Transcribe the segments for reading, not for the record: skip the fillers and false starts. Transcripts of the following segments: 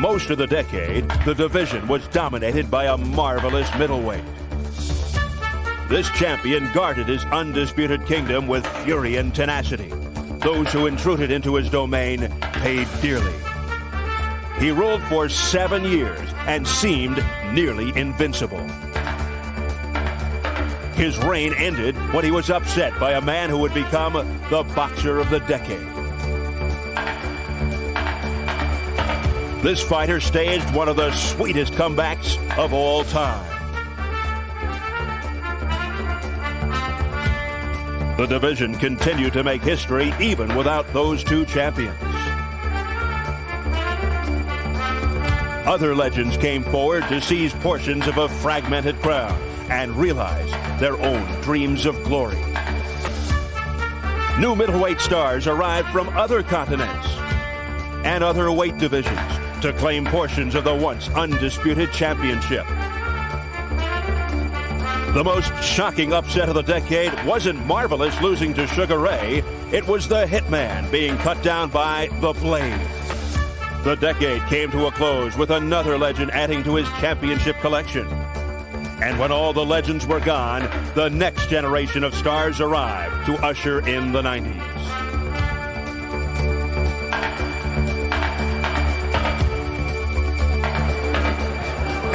most of the decade, the division was dominated by a marvelous middleweight. This champion guarded his undisputed kingdom with fury and tenacity. Those who intruded into his domain paid dearly. He ruled for 7 years and seemed nearly invincible. His reign ended when he was upset by a man who would become the boxer of the decade. This fighter staged one of the sweetest comebacks of all time. The division continued to make history even without those two champions. Other legends came forward to seize portions of a fragmented crown and realize their own dreams of glory. New middleweight stars arrived from other continents and other weight divisions to claim portions of the once undisputed championship. The most shocking upset of the decade wasn't Marvelous losing to Sugar Ray. It was the Hitman being cut down by the Blade. The decade came to a close with another legend adding to his championship collection. And when all the legends were gone, the next generation of stars arrived to usher in the 90s.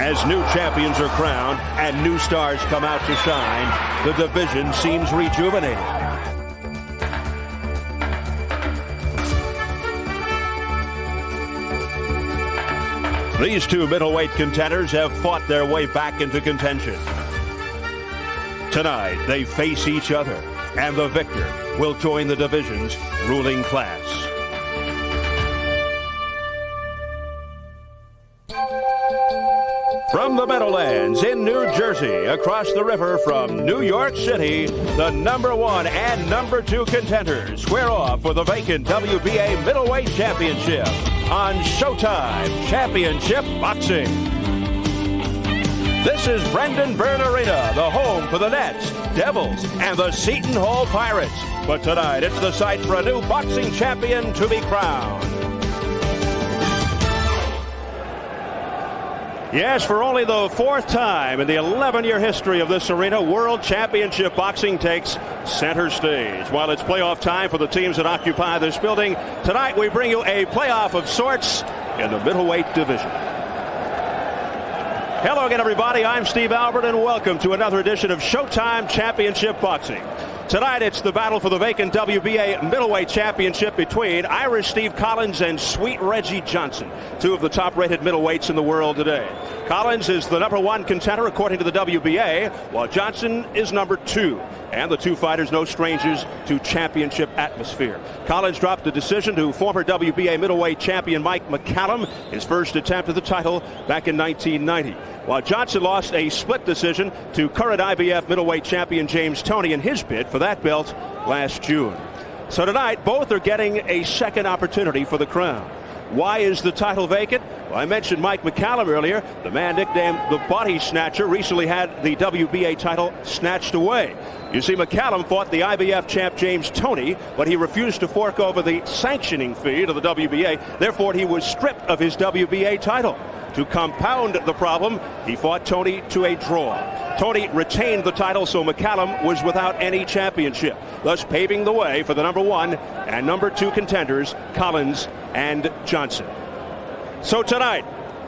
As new champions are crowned and new stars come out to shine, the division seems rejuvenated. These two middleweight contenders have fought their way back into contention. Tonight, they face each other, and the victor will join the division's ruling class. From the Meadowlands in New Jersey, across the river from New York City, the #1 and #2 contenders square off for the vacant WBA Middleweight Championship on Showtime Championship Boxing. This is Brendan Byrne Arena, the home for the Nets, Devils, and the Seton Hall Pirates. But tonight, it's the site for a new boxing champion to be crowned. Yes, for only the 4th time in the 11-year history of this arena, World Championship Boxing takes center stage. While it's playoff time for the teams that occupy this building, tonight we bring you a playoff of sorts in the middleweight division. Hello again, everybody. I'm Steve Albert, and welcome to another edition of Showtime Championship Boxing. Tonight, it's the battle for the vacant WBA Middleweight Championship between Irish Steve Collins and Sweet Reggie Johnson, two of the top-rated middleweights in the world today. Collins is the #1 contender according to the WBA, while Johnson is #2. And the two fighters no strangers to championship atmosphere. Collins dropped a decision to former WBA middleweight champion Mike McCallum, his first attempt at the title back in 1990. While Johnson lost a split decision to current IBF middleweight champion James Toney in his bid for that belt last June. So tonight, both are getting a second opportunity for the crown. Why is the title vacant? Well, I mentioned Mike McCallum earlier. The man nicknamed the Body Snatcher recently had the WBA title snatched away. You see, McCallum fought the IBF champ James Toney, but he refused to fork over the sanctioning fee to the WBA. Therefore, he was stripped of his WBA title. To compound the problem, he fought Toney to a draw. Toney retained the title, so McCallum was without any championship, thus paving the way for the #1 and #2 contenders, Collins and Johnson. So tonight,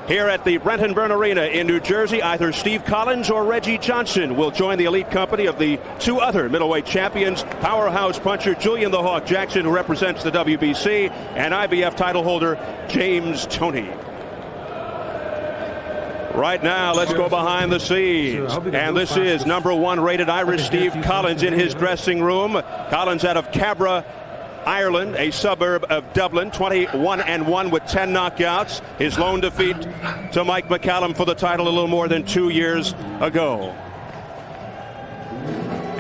here at the Brendan Byrne Arena in New Jersey, either Steve Collins or Reggie Johnson will join the elite company of the two other middleweight champions, powerhouse puncher Julian the Hawk Jackson, who represents the WBC, and IBF title holder James Toney. Right now, let's go behind the scenes. And this is #1 rated Irish Steve Collins in his dressing room. Collins out of Cabra, Ireland, a suburb of Dublin, 21-1 with 10 knockouts. His lone defeat to Mike McCallum for the title a little more than 2 years ago.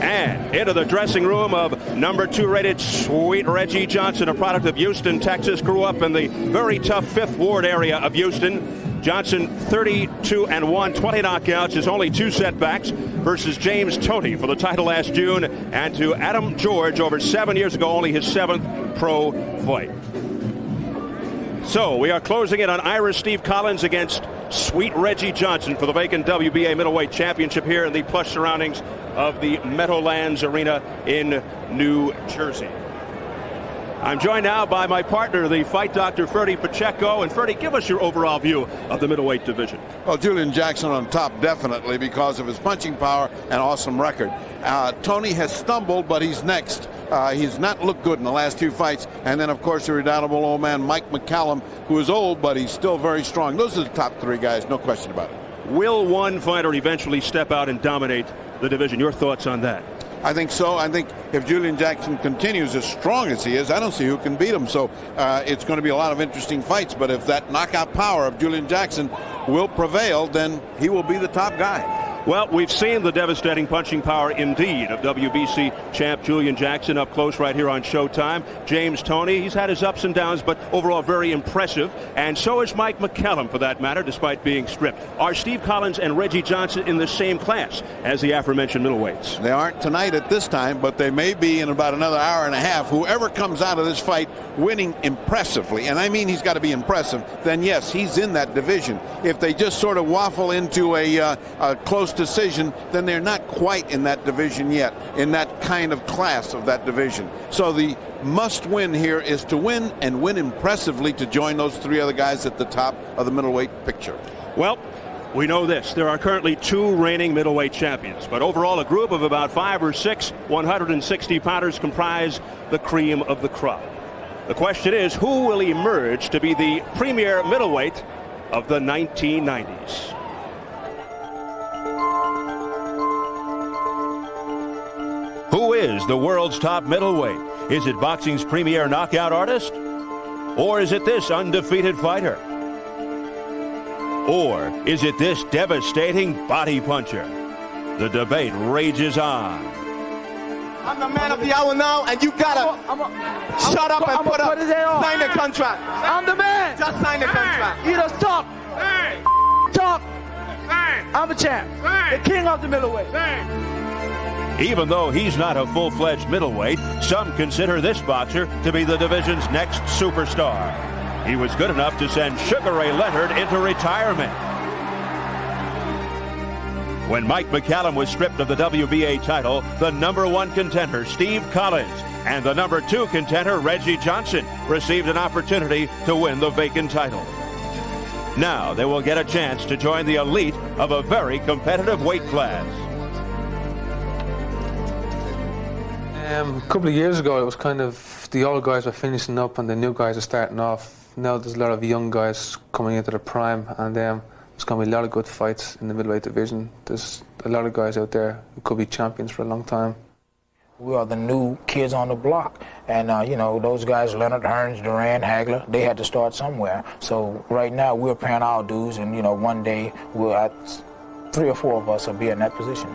And into the dressing room of #2 rated Sweet Reggie Johnson, a product of Houston, Texas, grew up in the very tough 5th Ward area of Houston. Johnson 32-1, 20 knockouts, his only 2 setbacks versus James Toney for the title last June, and to Adam George over 7 years ago, only his 7th pro fight. So we are closing in on Irish Steve Collins against Sweet Reggie Johnson for the vacant WBA middleweight championship here in the plush surroundings of the Meadowlands Arena in New Jersey. I'm joined now by my partner, the fight doctor, Ferdy Pacheco. And Ferdy, give us your overall view of the middleweight division. Well, Julian Jackson on top, definitely, because of his punching power and awesome record. Tony has stumbled, but he's next. He's not looked good in the last two fights. And then, of course, the redoubtable old man, Mike McCallum, who is old, but he's still very strong. Those are the top three guys, no question about it. Will one fighter eventually step out and dominate the division? Your thoughts on that? I think so. I think if Julian Jackson continues as strong as he is, I don't see who can beat him. So it's going to be a lot of interesting fights. But if that knockout power of Julian Jackson will prevail, then he will be the top guy. Well, we've seen the devastating punching power indeed of WBC champ Julian Jackson up close right here on Showtime. James Toney, he's had his ups and downs, but overall very impressive. And so is Mike McCallum, for that matter, despite being stripped. Are Steve Collins and Reggie Johnson in the same class as the aforementioned middleweights? They aren't tonight at this time, but they may be in about another hour and a half. Whoever comes out of this fight winning impressively, and I mean he's got to be impressive, then yes, he's in that division. If they just sort of waffle into a close decision, then they're not quite in that division yet, in that kind of class of that division. So the must win here is to win, and win impressively, to join those three other guys at the top of the middleweight picture. Well, we know this. There are currently two reigning middleweight champions, but overall a group of about 5 or 6 160-pounders comprise the cream of the crop. The question is, who will emerge to be the premier middleweight of the 1990s? Who is the world's top middleweight? Is it boxing's premier knockout artist? Or is it this undefeated fighter? Or is it this devastating body puncher? The debate rages on. I'm the man of the hour now, and you gotta shut up and put up. Sign the contract. I'm the man. Just sign the contract. You just talk. Talk. I'm the champ. The king of the middleweight. Even though he's not a full-fledged middleweight, some consider this boxer to be the division's next superstar. He was good enough to send Sugar Ray Leonard into retirement. When Mike McCallum was stripped of the WBA title, the #1 contender, Steve Collins, and the #2 contender, Reggie Johnson, received an opportunity to win the vacant title. Now they will get a chance to join the elite of a very competitive weight class. A couple of years ago, it was kind of the old guys were finishing up and the new guys are starting off. Now there's a lot of young guys coming into their prime, and there's going to be a lot of good fights in the middleweight division. There's a lot of guys out there who could be champions for a long time. We are the new kids on the block, and you know, those guys, Leonard, Hearns, Duran, Hagler, they had to start somewhere. So right now we're paying our dues, and you know, one day we'll 3 or 4 of us will be in that position.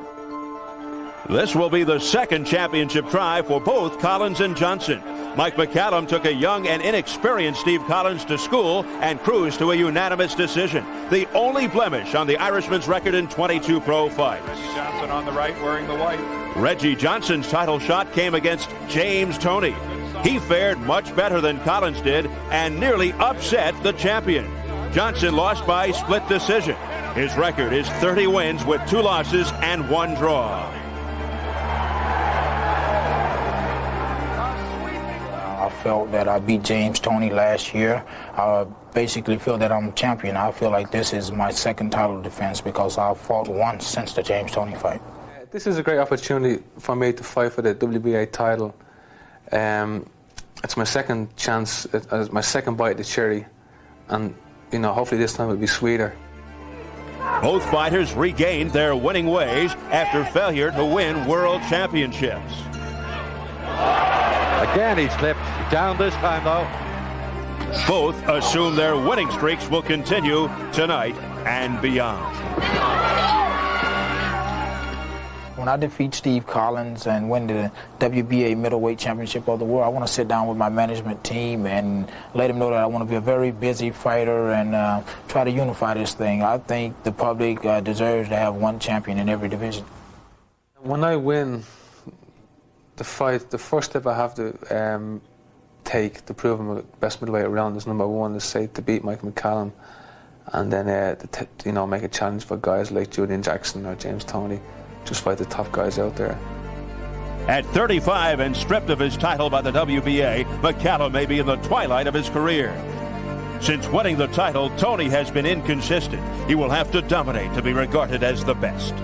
This will be the second championship try for both Collins and Johnson. Mike McCallum took a young and inexperienced Steve Collins to school and cruised to a unanimous decision, the only blemish on the Irishman's record in 22 pro fights. Reggie Johnson on the right, wearing the white. Reggie Johnson's title shot came against James Toney. He fared much better than Collins did and nearly upset the champion. Johnson lost by split decision. His record is 30 wins with 2 losses and 1 draw. I felt that I beat James Toney last year. I basically feel that I'm a champion. I feel like this is my second title defense because I've fought once since the James Toney fight. This is a great opportunity for me to fight for the WBA title. It's my second chance, it's my second bite at the cherry, and you know, hopefully this time it'll be sweeter. Both fighters regained their winning ways after failure to win world championships. Again, he slipped down this time, though. Both assume their winning streaks will continue tonight and beyond. When I defeat Steve Collins and win the WBA middleweight championship of the world, I want to sit down with my management team and let them know that I want to be a very busy fighter and try to unify this thing. I think the public deserves to have one champion in every division. When I win the fight, the first step I have to take to prove I'm the best middleweight around is number one, is say to beat Michael McCallum, and then make a challenge for guys like Julian Jackson or James Toney. Just fight the top guys out there. At 35 and stripped of his title by the WBA, McCallum may be in the twilight of his career. Since winning the title, Toney has been inconsistent. He will have to dominate to be regarded as the best.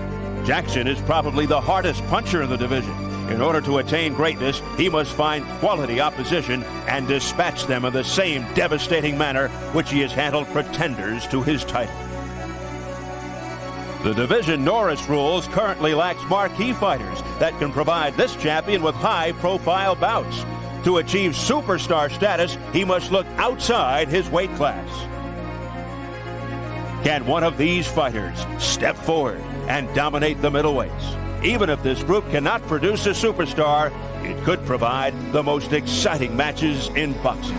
Jackson is probably the hardest puncher in the division. In order to attain greatness, he must find quality opposition and dispatch them in the same devastating manner which he has handled pretenders to his title. The division Norris rules currently lacks marquee fighters that can provide this champion with high-profile bouts. To achieve superstar status, he must look outside his weight class. Can one of these fighters step forward and dominate the middleweights? Even if this group cannot produce a superstar, it could provide the most exciting matches in boxing.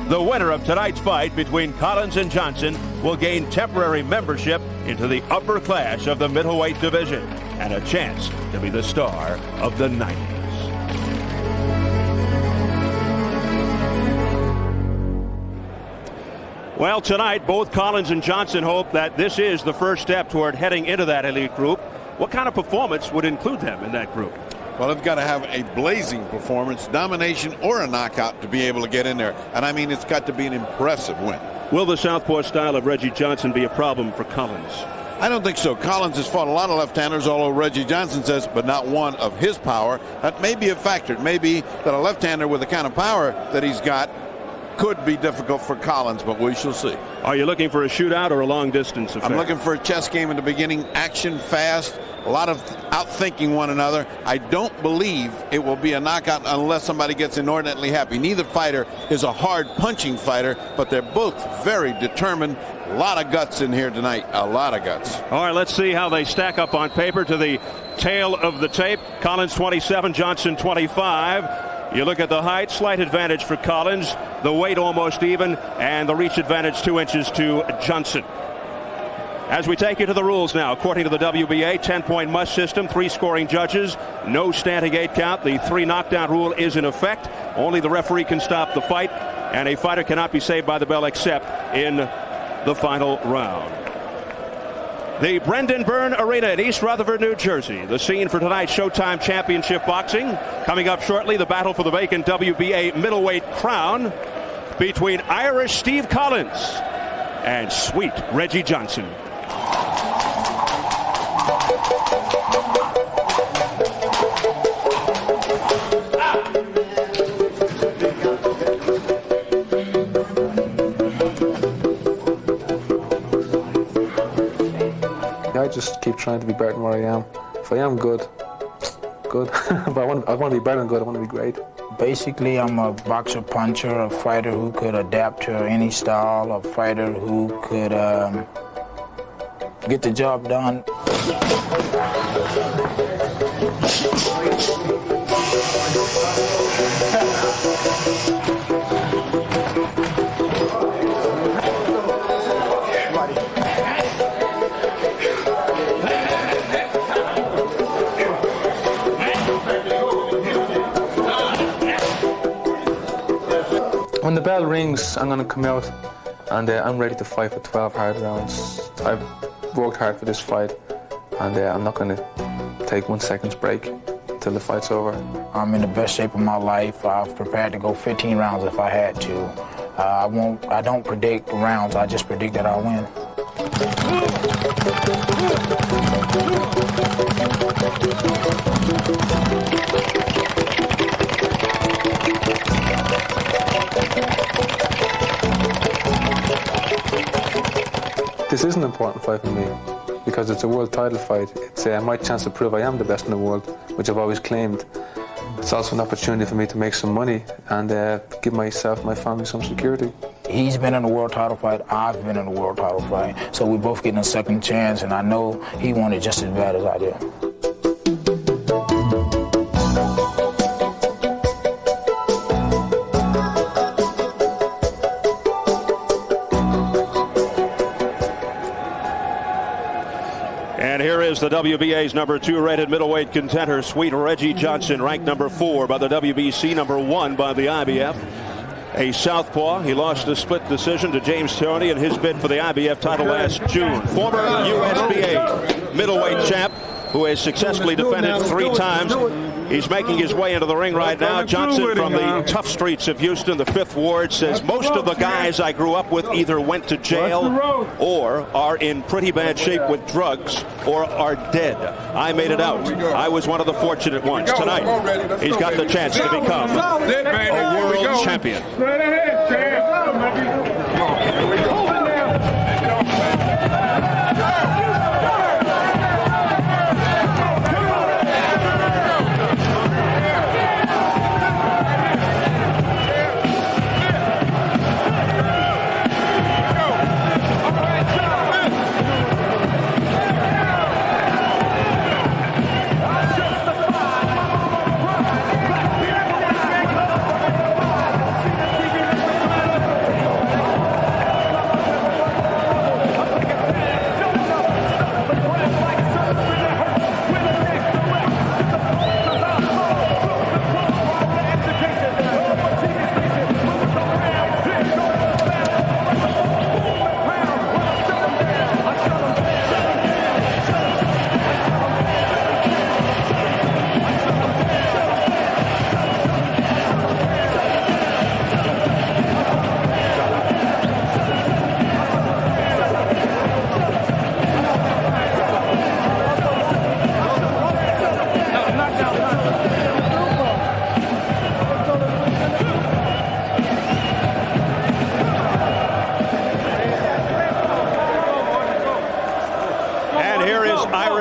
The winner of tonight's fight between Collins and Johnson will gain temporary membership into the upper class of the middleweight division and a chance to be the star of the 90s. Well, tonight, both Collins and Johnson hope that this is the first step toward heading into that elite group. What kind of performance would include them in that group? Well, they've got to have a blazing performance, domination or a knockout to be able to get in there. And I mean, it's got to be an impressive win. Will the southpaw style of Reggie Johnson be a problem for Collins? I don't think so. Collins has fought a lot of left-handers, although Reggie Johnson says, but not one of his power. That may be a factor. It may be that a left-hander with the kind of power that he's got could be difficult for Collins, but we shall see. Are you looking for a shootout or a long-distance affair? I'm looking for a chess game in the beginning, action fast, a lot of outthinking one another. I don't believe it will be a knockout unless somebody gets inordinately happy. Neither fighter is a hard punching fighter, but they're both very determined. A lot of guts in here tonight, a lot of guts. All right, let's see how they stack up on paper to the tail of the tape. Collins 27, Johnson 25. You look at the height, slight advantage for Collins, the weight almost even, and the reach advantage 2 inches to Johnson. As we take you to the rules now, according to the WBA, 10-point must system, 3 scoring judges, no standing 8 count. The 3 knockdown rule is in effect. Only the referee can stop the fight, and a fighter cannot be saved by the bell except in the final round. The Brendan Byrne Arena in East Rutherford, New Jersey, the scene for tonight's Showtime Championship Boxing. Coming up shortly, the battle for the vacant WBA middleweight crown between Irish Steve Collins and sweet Reggie Johnson. I just keep trying to be better than where I am. If I am good. But I want to be better than good. I want to be great. Basically, I'm a boxer puncher, a fighter who could adapt to any style, a fighter who could get the job done. When the bell rings, I'm going to come out and I'm ready to fight for 12 hard rounds. I've worked hard for this fight and I'm not going to take 1 second's break until the fight's over. I'm in the best shape of my life. I've prepared to go 15 rounds if I had to. I don't predict rounds, I just predict that I'll win. This is an important fight for me because it's a world title fight. It's my chance to prove I am the best in the world, which I've always claimed. It's also an opportunity for me to make some money and give myself and my family some security. He's been in a world title fight, I've been in a world title fight, so we're both getting a second chance, and I know he wanted just as bad as I did. is the WBA's number 2 rated middleweight contender, Sweet Reggie Johnson, ranked number 4 by the WBC, number 1 by the IBF. A southpaw. He lost a split decision to James Toney in his bid for the IBF title last June. Former USBA middleweight champ who has successfully defended 3 times. He's making his way into the ring right now. Johnson from the tough streets of Houston, the 5th Ward, says most of the guys I grew up with either went to jail or are in pretty bad shape with drugs or are dead. I made it out. I was one of the fortunate ones. Tonight, he's got the chance to become a world champion.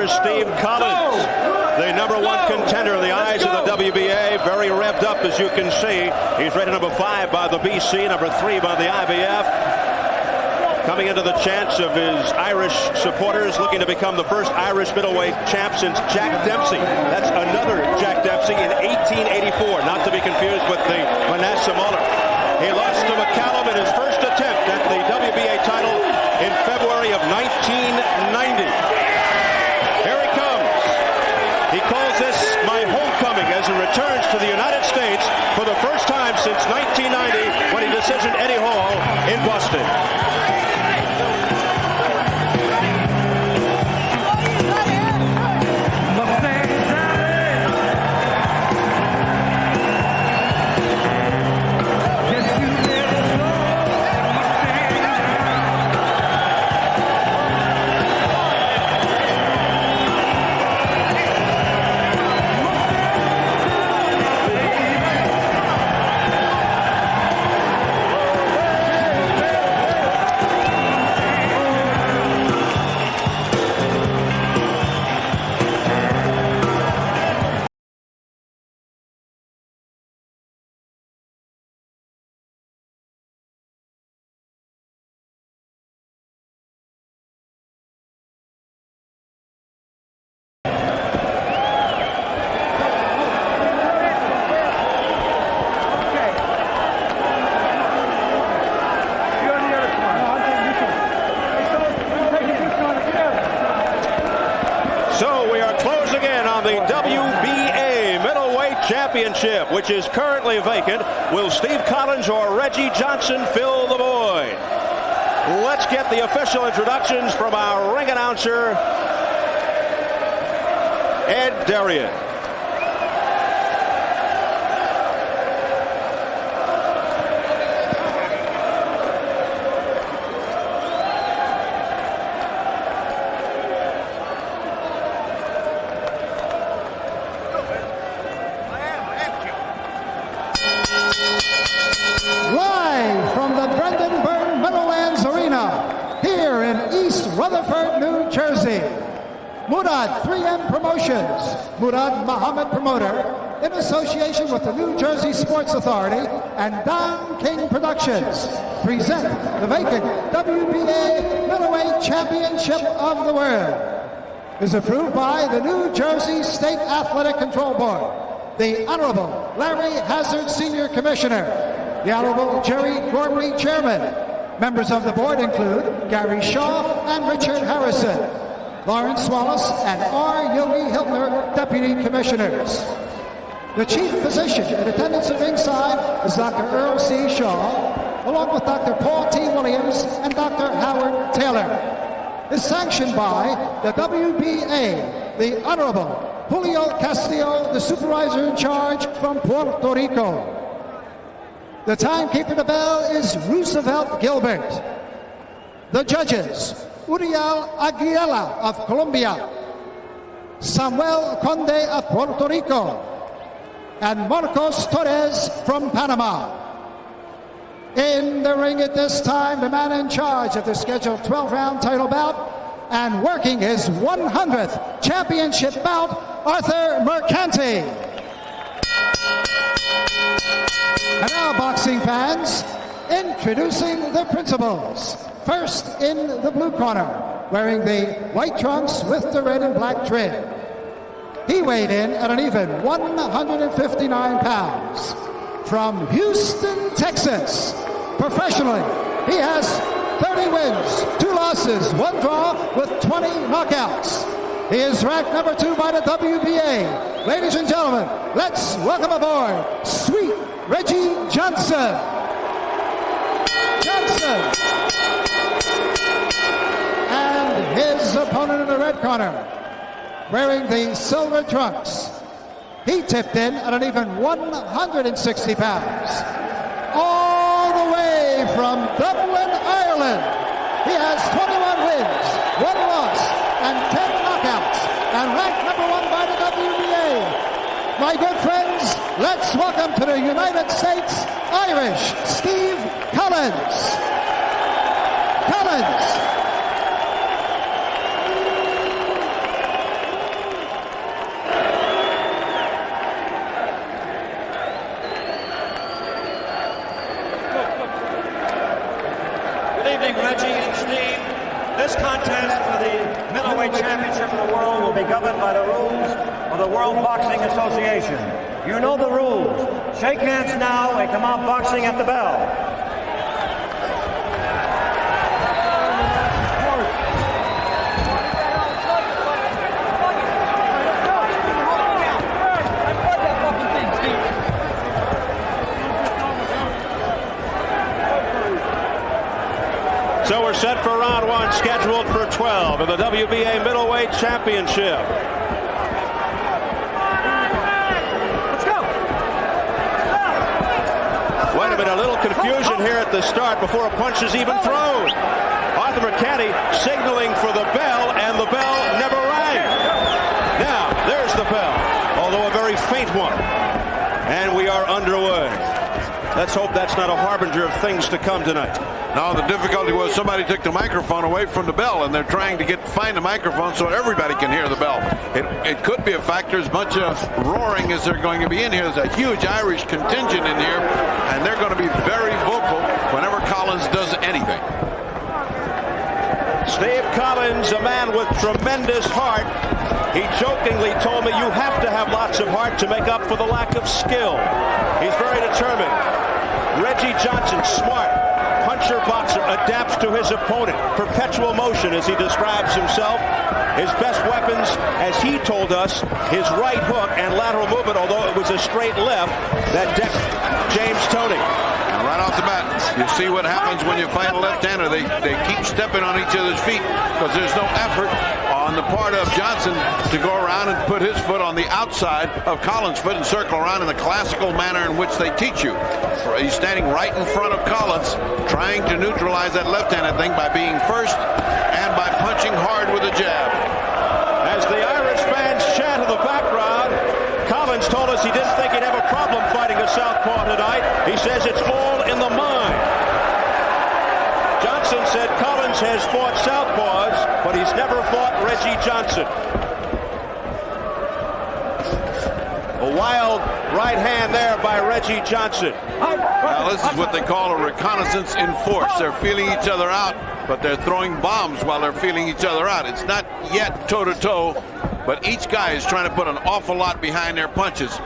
Steve Collins, the number 1 contender in the eyes of the WBA, very revved up as you can see. He's rated number 5 by the BC, number 3 by the IBF. Coming into the chance of his Irish supporters, looking to become the first Irish middleweight champ since Jack Dempsey. That's another Jack Dempsey in 1884, not to be confused with the Manasseh Muller. He lost to McCallum in his first attempt at the WBA title in February of 1990. He calls this my homecoming as he returns to the United States for the first time since 1990 when he decisioned Eddie Hall in Boston. The WBA middleweight championship, which is currently vacant. Will Steve Collins or Reggie Johnson fill the void? Let's get the official introductions from our ring announcer, Ed Darien. Rutherford, New Jersey. Murad 3M Promotions, Murad Muhammad Promoter, in association with the New Jersey Sports Authority and Don King Productions, present the vacant WBA Middleweight Championship of the World. Is approved by the New Jersey State Athletic Control Board, the Honorable Larry Hazard Senior Commissioner, the Honorable Jerry Gormley Chairman. Members of the board include Gary Shaw and Richard Harrison. Lawrence Wallace, and R. Yogi Hiltner, Deputy Commissioners. The chief physician in attendance at ringside is Dr. Earl C. Shaw, along with Dr. Paul T. Williams and Dr. Howard Taylor. Is sanctioned by the WBA, the Honorable Julio Castillo, the supervisor in charge from Puerto Rico. The timekeeper of the bell is Roosevelt Gilbert. The judges, Uriel Aguilera of Colombia, Samuel Conde of Puerto Rico, and Marcos Torres from Panama. In the ring at this time, the man in charge of the scheduled 12-round title bout and working his 100th championship bout, Arthur Mercanti. And now, boxing fans, introducing the principals. First in the blue corner, wearing the white trunks with the red and black trim. He weighed in at an even 159 pounds. From Houston, Texas, professionally, he has 30 wins, 2 losses, 1 draw with 20 knockouts. He is ranked number 2 by the WBA. Ladies and gentlemen, let's welcome aboard Sweet Reggie Johnson. And his opponent in the red corner, wearing the silver trunks. He tipped in at an even 160 pounds. All the way from Dublin, Ireland. He has 21 wins, 1 loss, and 10 knockouts, and ranked number 1 by the WBA. My good friends, let's welcome to the United States, Irish Steve Collins. Reggie and Steve, this contest for the middleweight championship of the world will be governed by the rules of the World Boxing Association. You know the rules. Shake hands now and come out boxing at the bell. So we're set for round 1, scheduled for 12 in the WBA Middleweight Championship. Let's go. Wait a minute, a little confusion here at the start before a punch is even thrown. Arthur Mercanti signaling for the bell, and the bell never rang. Now, there's the bell, although a very faint one. And we are underway. Let's hope that's not a harbinger of things to come tonight. No, the difficulty was somebody took the microphone away from the bell, and they're trying to find the microphone so everybody can hear the bell. It could be a factor as much of roaring as they're going to be in here. There's a huge Irish contingent in here, and they're going to be very vocal whenever Collins does anything. Steve Collins, a man with tremendous heart. He jokingly told me you have to have lots of heart to make up for the lack of skill. He's very determined. Reggie Johnson, smart. Puncher boxer, adapts to his opponent. Perpetual motion, as he describes himself. His best weapons, as he told us, his right hook and lateral movement, although it was a straight left that decked James Toney. And right off the bat, you see what happens when you fight a left-hander. They keep stepping on each other's feet because there's no effort on the part of Johnson to go around and put his foot on the outside of Collins' foot and circle around in the classical manner in which they teach you. He's standing right in front of Collins, trying to neutralize that left-handed thing by being first and by punching hard with a jab. As the Irish fans chant in the background, Collins told us he didn't think he'd have a problem fighting a southpaw tonight. He says it's all in the mind. Johnson said Collins has fought southpaws, but he's never fought Reggie Johnson. A wild right hand there by Reggie Johnson. Now this is what they call a reconnaissance in force. They're feeling each other out, but they're throwing bombs while they're feeling each other out. It's not yet toe-to-toe, but each guy is trying to put an awful lot behind their punches.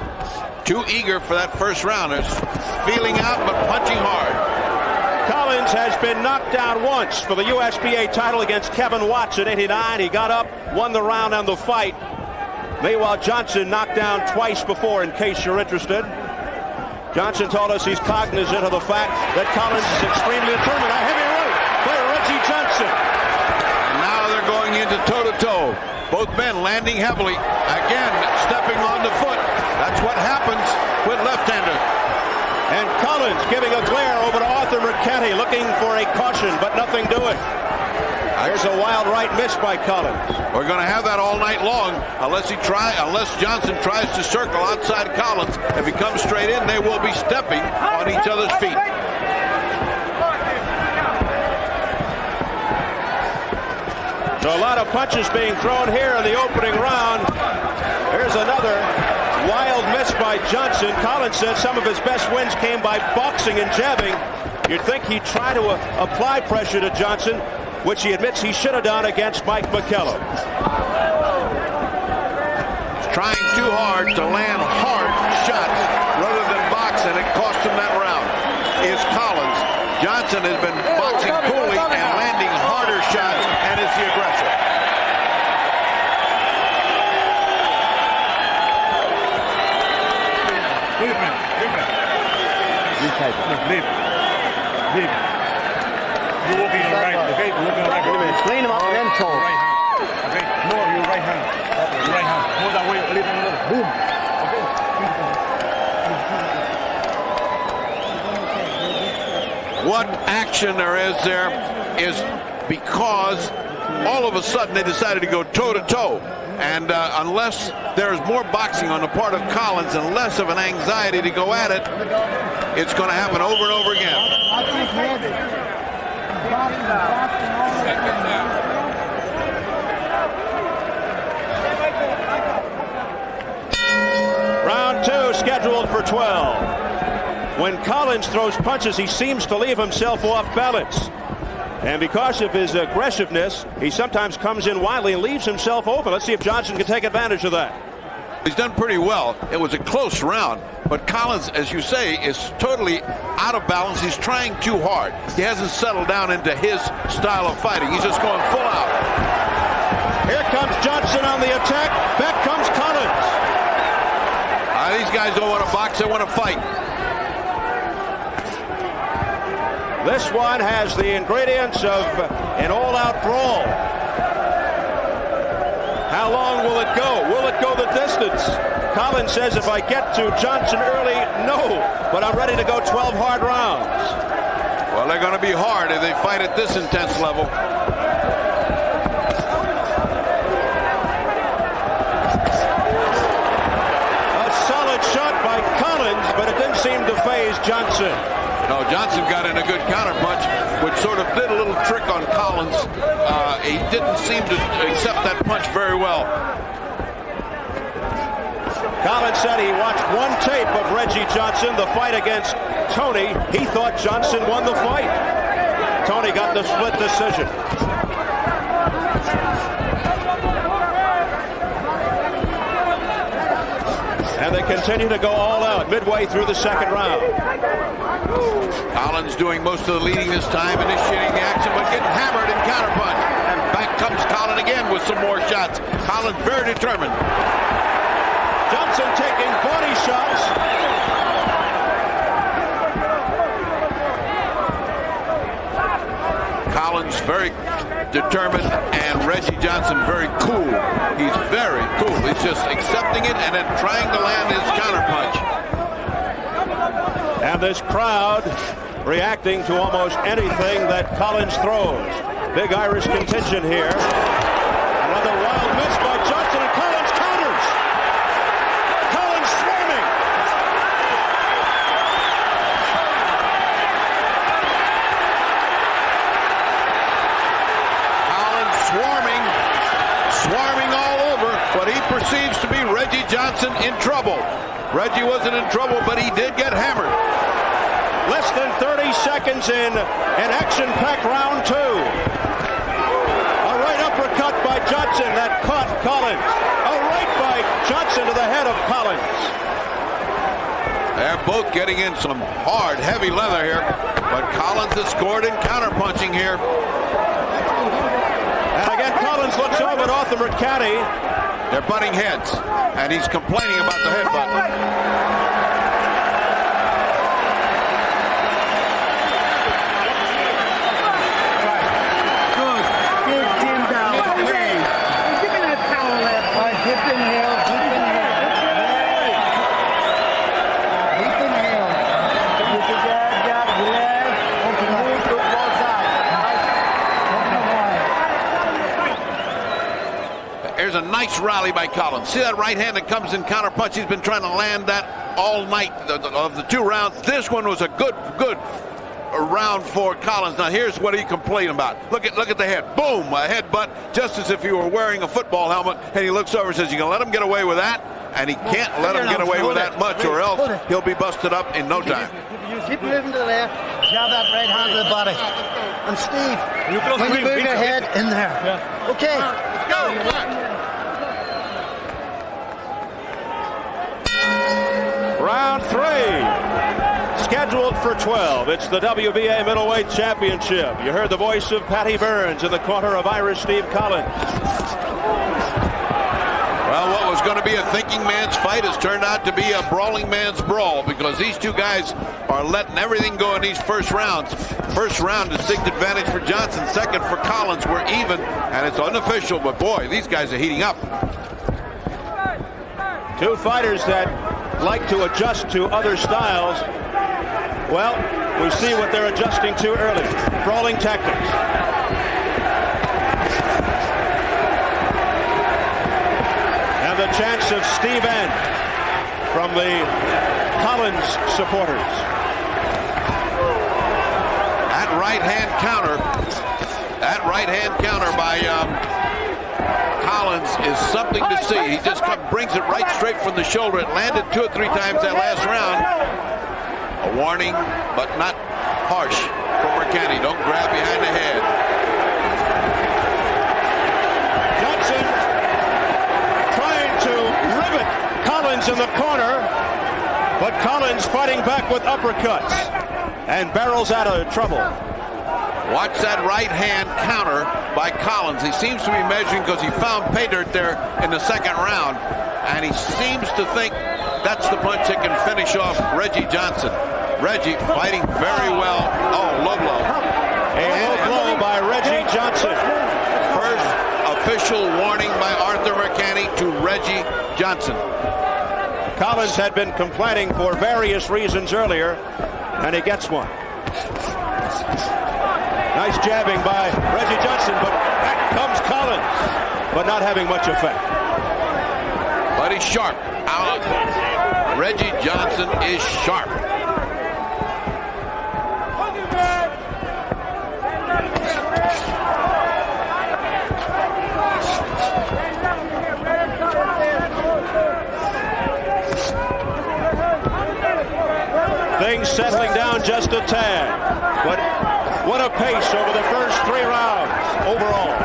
Too eager for that first round. They're feeling out, but punching hard. Collins has been knocked down once for the USBA title against Kevin Watts in '89. He got up, won the round and the fight. Meanwhile, Johnson knocked down twice before, in case you're interested. Johnson told us he's cognizant of the fact that Collins is extremely determined. A heavy right by Reggie Johnson. And now they're going into toe-to-toe. Both men landing heavily. Again, stepping on the foot. That's what happens with left-handers. And Collins giving a glare over to Arthur McKenty, looking for a caution, but nothing doing. There's a wild right miss by Collins. We're going to have that all night long unless Johnson tries to circle outside Collins. If he comes straight in, they will be stepping on each other's feet. So a lot of punches being thrown here in the opening round. Here's another wild miss by Johnson. Collins said some of his best wins came by boxing and jabbing. You'd think he'd try to apply pressure to Johnson, which he admits he should have done against Mike McKellar. He's trying too hard to land hard shots rather than box, and it cost him that round. Is Collins. Johnson has been boxing coolly and landing harder shots, and is the aggressor. Leave. You're walking on the right, okay? You're walking on the right. Wait a minute. Clean him up and then toe. Right hand. Okay? More your right hand. Your right hand. Hold that way. Leave it alone. Boom. Okay? What action there is because all of a sudden they decided to go toe-to-toe. And unless there's more boxing on the part of Collins and less of an anxiety to go at it, it's going to happen over and over again. Round 2 scheduled for 12. When Collins throws punches, he seems to leave himself off balance. And because of his aggressiveness, he sometimes comes in wildly and leaves himself open. Let's see if Johnson can take advantage of that. He's done pretty well. It was a close round, but Collins, as you say, is totally out of balance. He's trying too hard. He hasn't settled down into his style of fighting. He's just going full out. Here comes Johnson on the attack. Back comes Collins. These guys don't want to box, they want to fight. This one has the ingredients of an all-out brawl. How long will it go? Will it go the distance? Collins says if I get to Johnson early, no. But I'm ready to go 12 hard rounds. Well, they're going to be hard if they fight at this intense level. A solid shot by Collins, but it didn't seem to faze Johnson. No, Johnson got in a good counterpunch, which sort of did a little trick on Collins. He didn't seem to accept that punch very well. Collins said he watched one tape of Reggie Johnson, the fight against Tony. He thought Johnson won the fight. Tony got the split decision. And they continue to go all out midway through the second round. Collins doing most of the leading this time, initiating the action, but getting hammered in counterpunch. And back comes Collins again with some more shots. Collins very determined. Johnson taking body shots. Collins very determined, and Reggie Johnson very cool. He's very cool. He's just accepting it and then trying to land his counterpunch. And this crowd reacting to almost anything that Collins throws. Big Irish contingent here. Another wild miss by Johnson, and Collins counters. Collins swarming. Collins swarming all over, but he perceives to be Reggie Johnson in trouble. Reggie wasn't in trouble, but he did get hammered. Less than 30 seconds in an action-packed round 2. A right uppercut by Johnson that caught Collins. A right by Johnson to the head of Collins. They're both getting in some hard, heavy leather here. But Collins has scored in counterpunching here. And again, Collins looks over at Arthur McCanny. They're butting heads, and he's complaining about the headbutt. There's a nice rally by Collins. See that right hand that comes in counterpunch? He's been trying to land that all night of the 2 rounds. This one was a good round for Collins. Now here's what he complained about. Look at the head. Boom, a headbutt, just as if he were wearing a football helmet. And he looks over and says, "You gonna let him get away with that?" And he can't let him get away with that much, or else he'll be busted up in no time. Keep moving to the left. Jab that right hand to the body. And Steve, when you move your head in there. Yeah. Okay. Let's go. Round 3, scheduled for 12. It's the WBA Middleweight Championship. You heard the voice of Patty Burns in the corner of Irish Steve Collins. Well, what was going to be a thinking man's fight has turned out to be a brawling man's brawl, because these two guys are letting everything go in these first rounds. First round, distinct advantage for Johnson. Second for Collins. We're even, and it's unofficial, but boy, these guys are heating up. Two fighters that like to adjust to other styles. Well, we see what they're adjusting to early. Brawling tactics. And the chance of Steve N from the Collins supporters. That right hand counter by Collins is something to see. He just brings it right straight from the shoulder. It landed 2 or 3 times that last round. A warning, but not harsh for McCanny. Don't grab behind the head. Johnson trying to rivet Collins in the corner, but Collins fighting back with uppercuts and barrels out of trouble. Watch that right hand counter by Collins. He seems to be measuring because he found pay dirt there in the second round, and he seems to think that's the punch that can finish off Reggie Johnson. Reggie fighting very well. Oh, low blow. A low blow by Reggie Johnson. First official warning by Arthur McCanny to Reggie Johnson. Collins had been complaining for various reasons earlier, and he gets one. Nice jabbing by Reggie Johnson, but back comes Collins, but not having much effect. But he's sharp. Reggie Johnson is sharp. Things settling down just a tad, but what a pace over the first 3 rounds overall.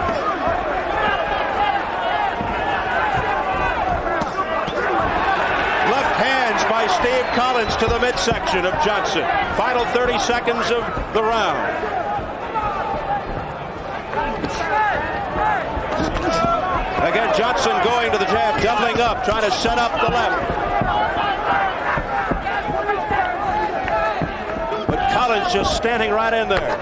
Left hands by Steve Collins to the midsection of Johnson. Final 30 seconds of the round. Again, Johnson going to the jab, doubling up, trying to set up the left. Collins just standing right in there.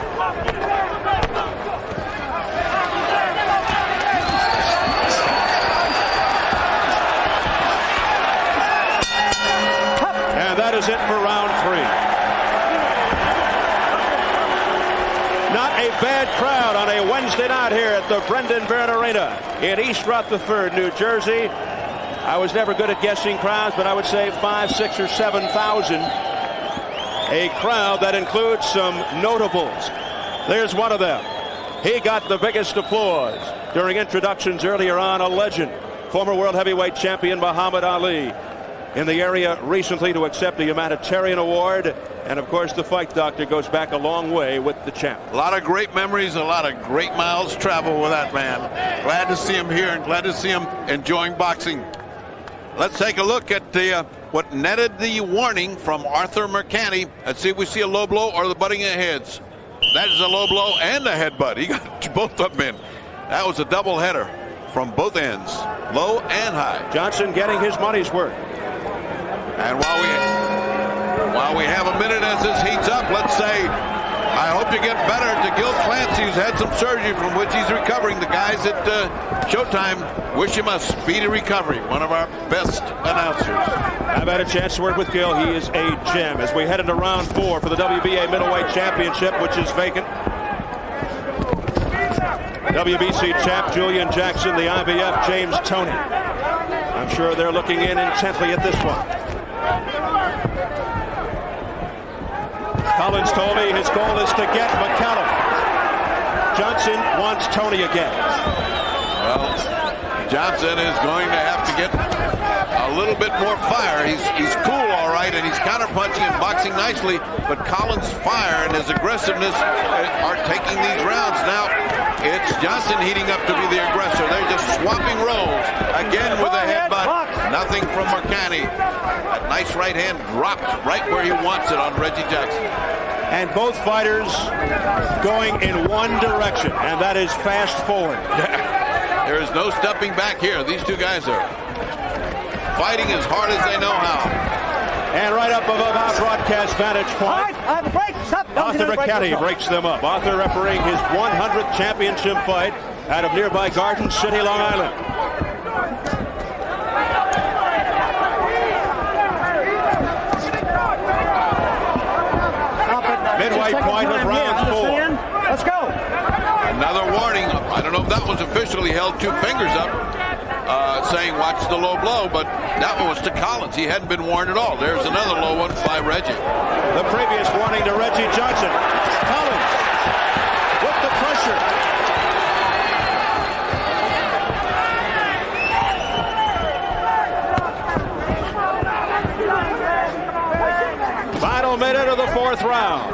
And that is it for round 3. Not a bad crowd on a Wednesday night here at the Brendan Byrne Arena in East Rutherford, New Jersey. I was never good at guessing crowds, but I would say 5,000, 6,000, or 7,000. A crowd that includes some notables. There's one of them. He got the biggest applause during introductions earlier on. A legend, former world heavyweight champion Muhammad Ali, in the area recently to accept a humanitarian award. And of course, the fight doctor goes back a long way with the champ. A lot of great memories, a lot of great miles traveled with that man. Glad to see him here and glad to see him enjoying boxing. Let's take a look at the what netted the warning from Arthur Mercani. Let's see if we see a low blow or the butting of heads. That is a low blow and a headbutt. He got both of them in. That was a double header from both ends, low and high. Johnson getting his money's worth. And while we have a minute as this heats up, let's say I hope you get better to Gil Clancy, who's had some surgery from which he's recovering. The guys at Showtime wish him a speedy recovery. One of our best announcers. I've had a chance to work with Gil. He is a gem. As we head into round 4 for the WBA Middleweight Championship, which is vacant. WBC champ Julian Jackson, the IBF James Toney. I'm sure they're looking in intently at this one. Collins told me his goal is to get McCallum. Johnson wants Toney again. Well, Johnson is going to have to get a little bit more fire. He's cool, all right, and he's counterpunching and boxing nicely, but Collins' fire and his aggressiveness are taking these rounds. Now, it's Johnson heating up to be the aggressor. They're just swapping roles. Again with a headbutt. Nothing from Mercani. That nice right hand dropped right where he wants it on Reggie Jackson. And both fighters going in one direction, and that is fast forward. There is no stepping back here. These two guys are fighting as hard as they know how. And right up above our broadcast vantage point, Arthur Mercani breaks them up. Arthur refereeing his 100th championship fight out of nearby Garden City, Long Island. Midway point of round 4. Let's go. Another warning. I don't know if that was officially held. 2 fingers up, saying watch the low blow, but that one was to Collins. He hadn't been warned at all. There's another low one by Reggie. The previous warning to Reggie Johnson. Collins with the pressure. Final minute of the 4th round.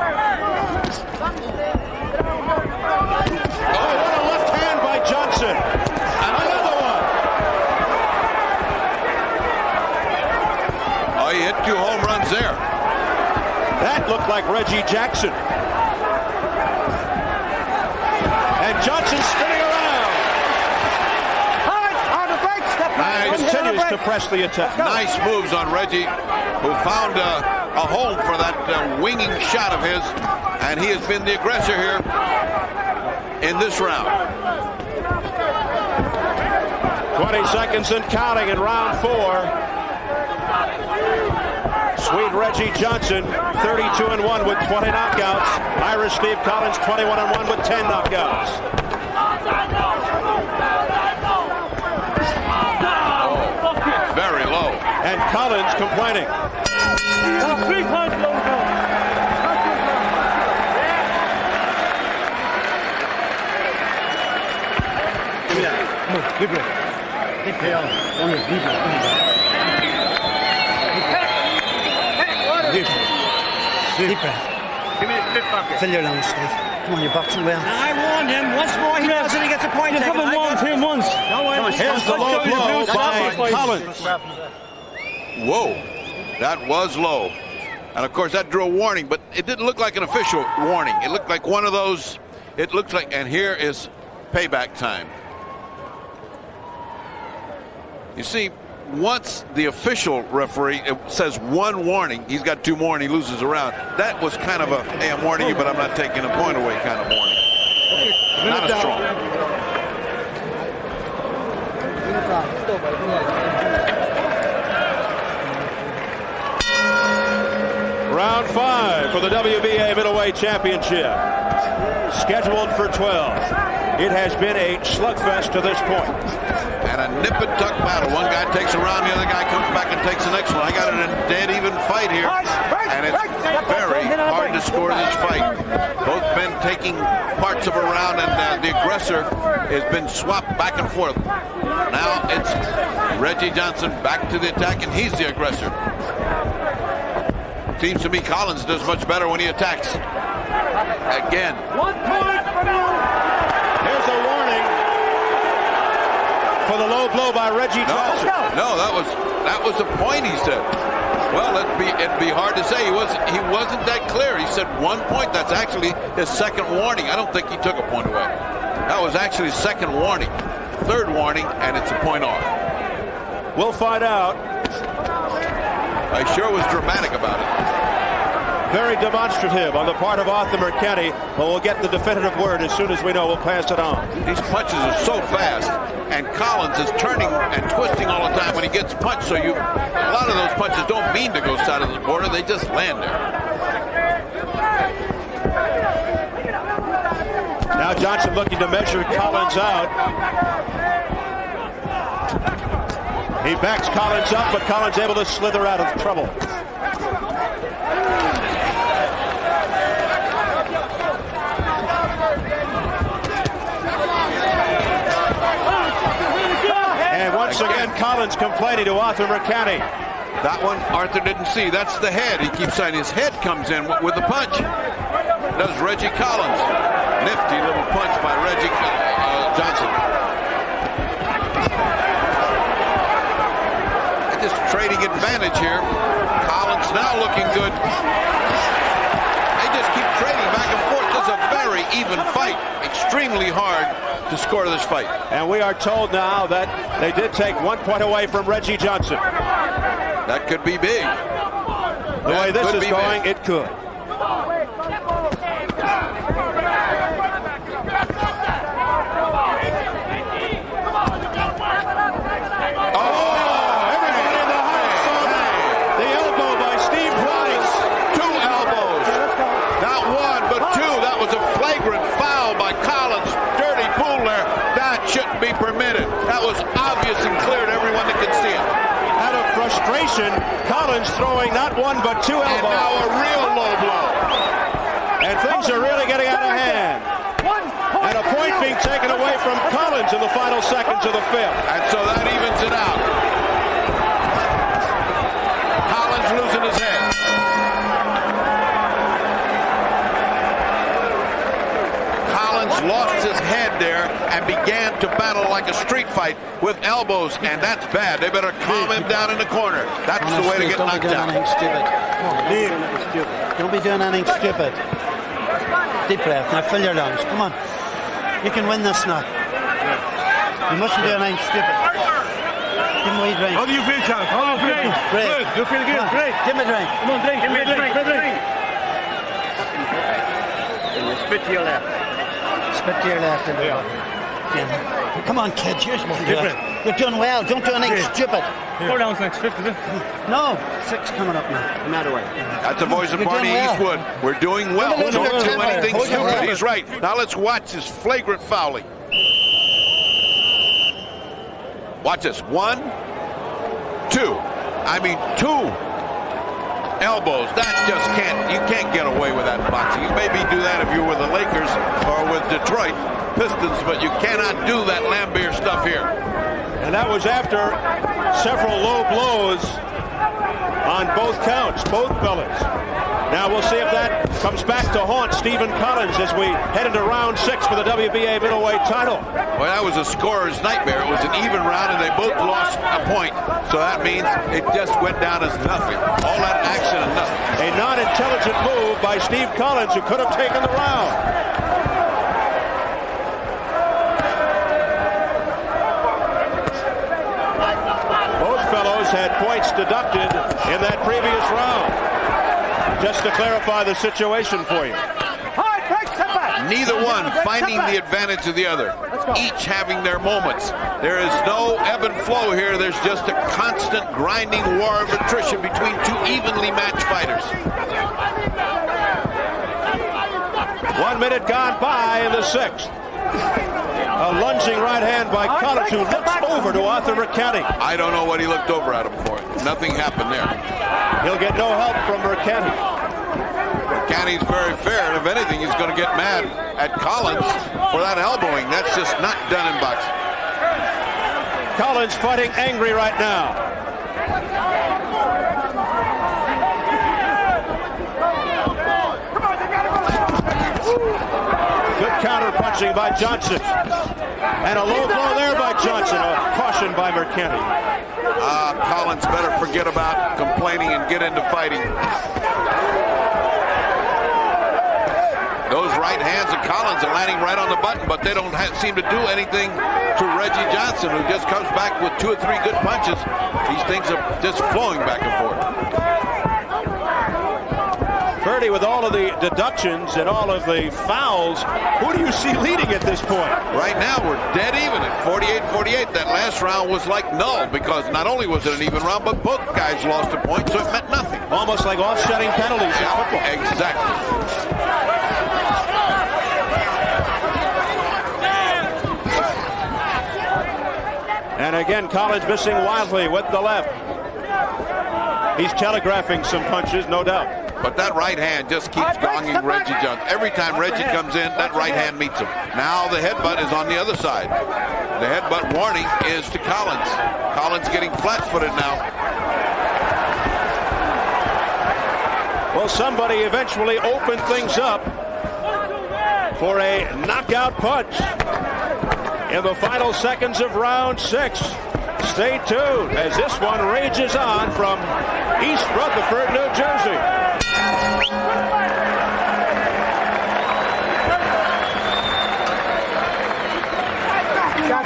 Oh, what a left hand by Johnson. Another one. Oh, he hit 2 home runs there. That looked like Reggie Jackson. And Johnson spinning around. On the break. Nice. Continues to press the attack. Nice moves on Reggie, who found a home for that winging shot of his, and he has been the aggressor here in this round. 20 seconds and counting in round 4. Sweet Reggie Johnson, 32-1 with 20 knockouts. Irish Steve Collins, 21-1 with 10 knockouts. Oh, very low. And Collins complaining. Good break. Deep breath. Fill your lungs, Steve. Come on, you're boxing well. I warned him. Once more he does it, he gets a point. You haven't warned him once. Here's the low blow by Collins. Whoa, that was low. And of course that drew a warning, but it didn't look like an official warning. It looked like one of those, it looks like, and here is payback time. You see, once the official referee says 1 warning, he's got 2 more and he loses a round. That was kind of a, hey, I'm warning you, but I'm not taking a point away kind of warning. Not as strong. Round 5 for the WBA Middleweight Championship. Scheduled for 12. It has been a slugfest to this point. And a nip-and-tuck battle. One guy takes a round, the other guy comes back and takes the next one. I got it in a dead-even fight here. And it's very hard to score this fight. Both men taking parts of a round, and the aggressor has been swapped back and forth. Now it's Reggie Johnson back to the attack, and he's the aggressor. Seems to me Collins does much better when he attacks. Again. 1 point from you. Here's a warning for the low blow by Reggie Johnson. No, that was That was the point, he said. Well, it'd be hard to say. He wasn't that clear. He said 1 point. That's actually his second warning. I don't think he took a point away. That was actually his second warning. Third warning, and it's a point off. We'll find out. I sure was dramatic about it. Very demonstrative on the part of Arthur Mercante, but we'll get the definitive word as soon as we know. We'll pass it on. These punches are so fast, and Collins is turning and twisting all the time when he gets punched, so a lot of those punches don't mean to go side of the border, they just land there. Now Johnson looking to measure Collins out. He backs Collins up, but Collins able to slither out of trouble. And once again, Collins complaining to Arthur Mercante. That one Arthur didn't see. That's the head. He keeps saying his head comes in with the punch. Does Reggie Collins. Nifty little punch by Reggie Johnson. Just trading advantage here. Collins now looking good. They just keep trading back and forth. This is a very even fight. Extremely hard to score this fight. And we are told now that they did take 1 point away from Reggie Johnson. That could be big. The way this is going, it could. Permitted. That was obvious and clear to everyone that could see it. Out of frustration, Collins throwing not one but two elbows. And now a real low blow. And things are really getting out of hand. And a point being taken away from Collins in the final seconds of the fifth. And so that evens it out. Collins losing his head. Collins lost his head there and began to battle like a street fight with elbows, and that's bad. They better calm him down in the corner. That's the way to get knocked out. Don't be doing anything stupid. Deep breath. Now fill your lungs. Come on. You can win this now. You mustn't do anything stupid. Give him a wee drink. How do you feel, Charles? How do you feel? Great. Good. You feel good? Great. Give him a drink. Come on, drink. Give me a drink. And you spit to your left. Spit to your left. Yeah. Come on, kids. You're doing well. Don't do anything stupid. 4 rounds next, 5th, is it? No. 6 coming up now. Another way. That's the voice of Barney Eastwood. We're doing well. Don't do anything stupid. He's right. Now let's watch this flagrant fouling. Watch this. 1, 2. I mean, 2 elbows. That just you can't get away with that in boxing. You maybe do that if you're with the Lakers or with Detroit Pistons, but you cannot do that Lambeer stuff here. And that was after several low blows on both counts, both fellas. Now we'll see if that comes back to haunt Stephen Collins as we head into round 6 for the WBA middleweight title. Well, that was a scorer's nightmare. It was an even round, and they both lost a point. So that means it just went down as nothing. All that action and nothing. A non-intelligent move by Steve Collins, who could have taken the round. Both fellows had points deducted in that previous round. Just to clarify the situation for you. Neither one finding the advantage of the other. Each having their moments. There is no ebb and flow here. There's just a constant grinding war of attrition between two evenly matched fighters. 1 minute gone by in the 6th. A lunging right hand by Collins, who looks over to Arthur Mercante. I don't know what he looked over at him for. Nothing happened there. He'll get no help from Mercante. Mercante's very fair, and if anything, he's going to get mad at Collins for that elbowing. That's just not done in boxing. Collins fighting angry right now. Good counter punching by Johnson. And a low blow there by Johnson. A caution by Mercante. Collins better forget about complaining and get into fighting. Those right hands of Collins are landing right on the button, but they don't seem to do anything to Reggie Johnson, who just comes back with 2 or 3 good punches. These things are just flowing back and forth. Ferdy, with all of the deductions and all of the fouls, who do you see leading at this point? Right now, we're dead even at 48-48. That last round was like null, because not only was it an even round, but both guys lost a point, so it meant nothing. Almost like offsetting penalties in football. Exactly. And again, Collins missing wildly with the left. He's telegraphing some punches, no doubt. But that right hand just keeps gonging Reggie Johnson. Every time Reggie comes in, that right hand meets him. Now the headbutt is on the other side. The headbutt warning is to Collins. Collins getting flat-footed now. Well, somebody eventually opened things up for a knockout punch in the final seconds of round 6. Stay tuned as this one rages on from East Rutherford, New Jersey.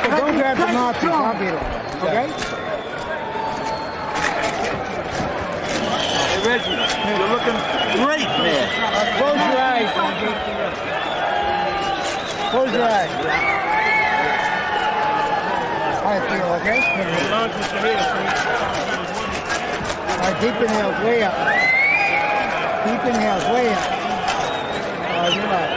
Don't grab the mouthpiece, I'll get it. Okay? Hey, Reggie, you're looking great, man. Close your eyes. Close your eyes. How you feel, okay? All right, deep inhales, way up. Deep inhales, way up. You're right.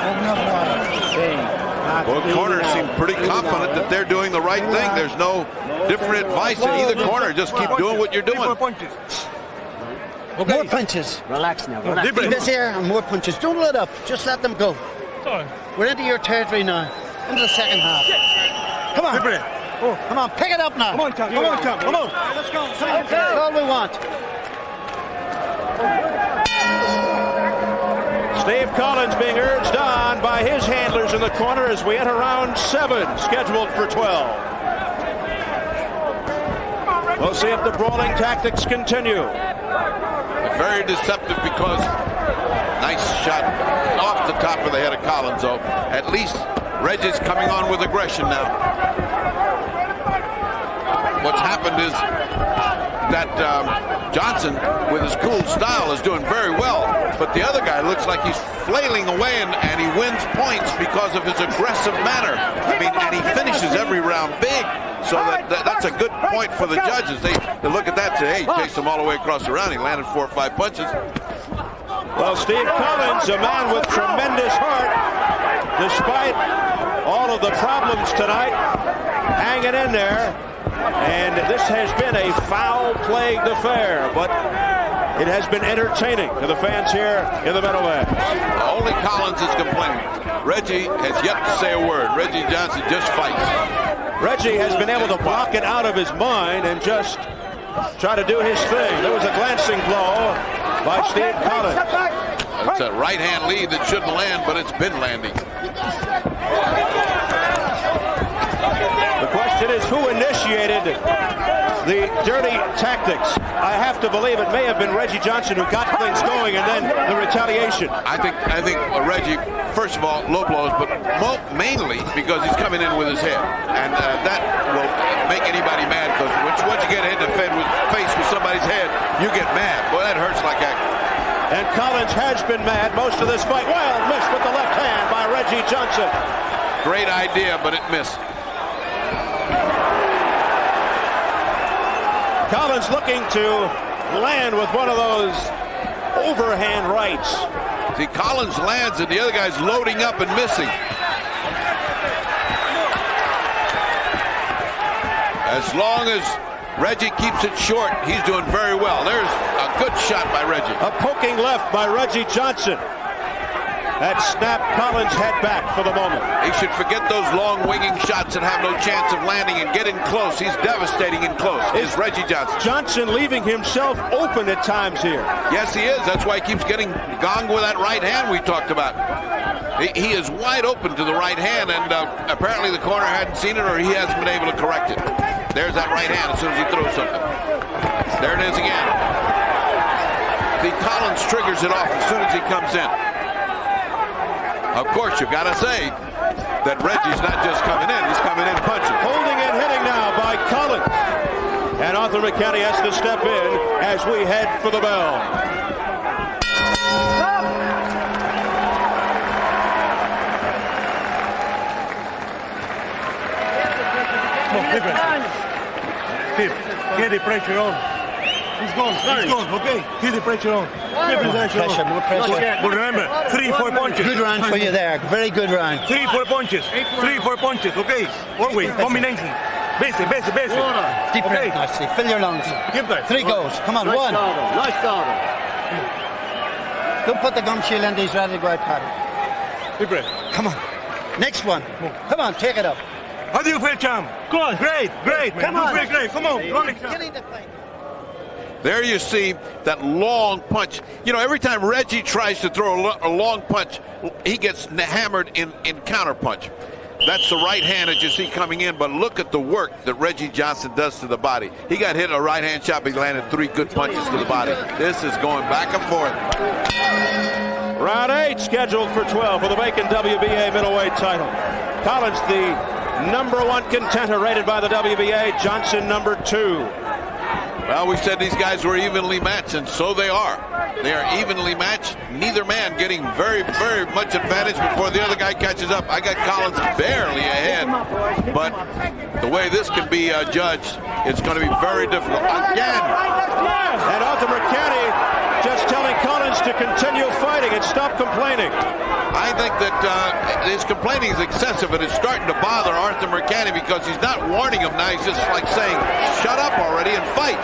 Open up wide. Both corners seem pretty confident that they're doing the right thing. There's no different advice in either corner. Just keep doing what you're doing. More punches. Relax now. Relax. This here and more punches. Don't let up. Just let them go. We're into your territory now. Into the second half. Come on. Oh, come on. Pick it up now. Come on, Tom. Come on, Tom. Come on. Let's go. That's all we want. Steve Collins being urged on by his handlers in the corner as we enter round 7, scheduled for 12. We'll see if the brawling tactics continue. Very deceptive, because nice shot off the top of the head of Collins, though. At least Reggie's coming on with aggression now. What's happened is that Johnson, with his cool style, is doing very well, but the other guy looks like he's flailing away, and he wins points because of his aggressive manner. I mean, and he finishes every round big, so that's a good point for the judges. They look at that and say, hey, he chased him all the way across the round. He landed 4 or 5 punches. Well, Steve Collins, a man with tremendous heart, despite all of the problems tonight, hanging in there. And this has been a foul-plagued affair, but it has been entertaining to the fans here in the Meadowlands. Only Collins is complaining. Reggie has yet to say a word. Reggie Johnson just fights. Reggie has been able to block it out of his mind and just try to do his thing. There was a glancing blow by Steve Collins. It's a right-hand lead that shouldn't land, but it's been landing. The question is, who initiated the dirty tactics? I have to believe it may have been Reggie Johnson who got things going, and then the retaliation. I think Reggie, first of all, low blows, but mainly because he's coming in with his head, and that will make anybody mad, because once you get hit in the face with somebody's head, you get mad. Boy, that hurts like heck. And Collins has been mad most of this fight. Wild miss with the left hand by Reggie Johnson. Great idea, but it missed. Collins looking to land with one of those overhand rights. See, Collins lands and the other guy's loading up and missing. As long as Reggie keeps it short, he's doing very well. There's a good shot by Reggie. A poking left by Reggie Johnson. That snapped Collins' head back for the moment. He should forget those long winging shots that have no chance of landing and get in close. He's devastating in close. Is Reggie Johnson. Johnson leaving himself open at times here. Yes, he is. That's why he keeps getting gonged with that right hand we talked about. He is wide open to the right hand, and apparently the corner hadn't seen it, or he hasn't been able to correct it. There's that right hand as soon as he throws something. There it is again. The Collins triggers it off as soon as he comes in. Of course, you've got to say that Reggie's not just coming in, he's coming in punching. Holding and hitting now by Collins. And Arthur McKenny has to step in as we head for the bell. Get the pressure on. He's gone. He's gone. Okay. Keep the pressure on. Keep the pressure on. More pressure. But remember, 3-4 punches. Good round for you there. Very good round. 3-4 punches. 3-4 punches. Okay. Always combination. Basic. Deep breath, nicely. Fill your lungs. Give that. 3 goes. Come on, one. Nice garden. Don't put the gum shield in. He's ready to go out, Paddy. Deep breath. Come on. Next one. Come on, take it up. How do you feel, champ? Good. Great, man. Come on. You feel great. Come on. There you see that long punch. You know, every time Reggie tries to throw a long punch, he gets hammered in counter punch. That's the right hand that you see coming in, but look at the work that Reggie Johnson does to the body. He got hit a right hand shot, but he landed 3 good punches to the body. This is going back and forth. Round 8 scheduled for 12 for the vacant WBA middleweight title. Collins, the #1 contender rated by the WBA. Johnson, #2. Well, we said these guys were evenly matched, and so they are. They are evenly matched. Neither man getting very, very much advantage before the other guy catches up. I got Collins barely ahead, but the way this can be judged, it's going to be very difficult. Again. And Arthur McKenny just telling Collins to continue fighting and stop complaining. I think that his complaining is excessive, and it's starting to bother Arthur McKenny because he's not warning him now. He's just like saying, shut up already and fight.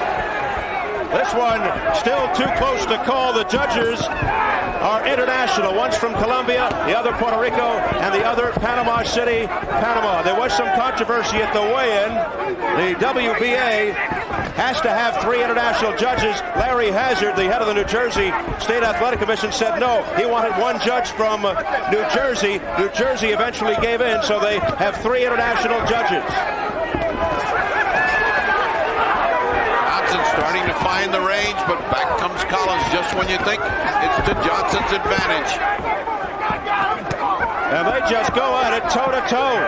This one still too close to call. The judges are international. One's from Colombia, the other Puerto Rico, and the other Panama City, Panama. There was some controversy at the weigh-in. The WBA has to have 3 international judges. Larry Hazard, the head of the New Jersey State Athletic Commission, said no. He wanted 1 judge from New Jersey. New Jersey eventually gave in, so they have 3 international judges. Starting to find the range, but back comes Collins just when you think it's to Johnson's advantage. And they just go at it toe-to-toe.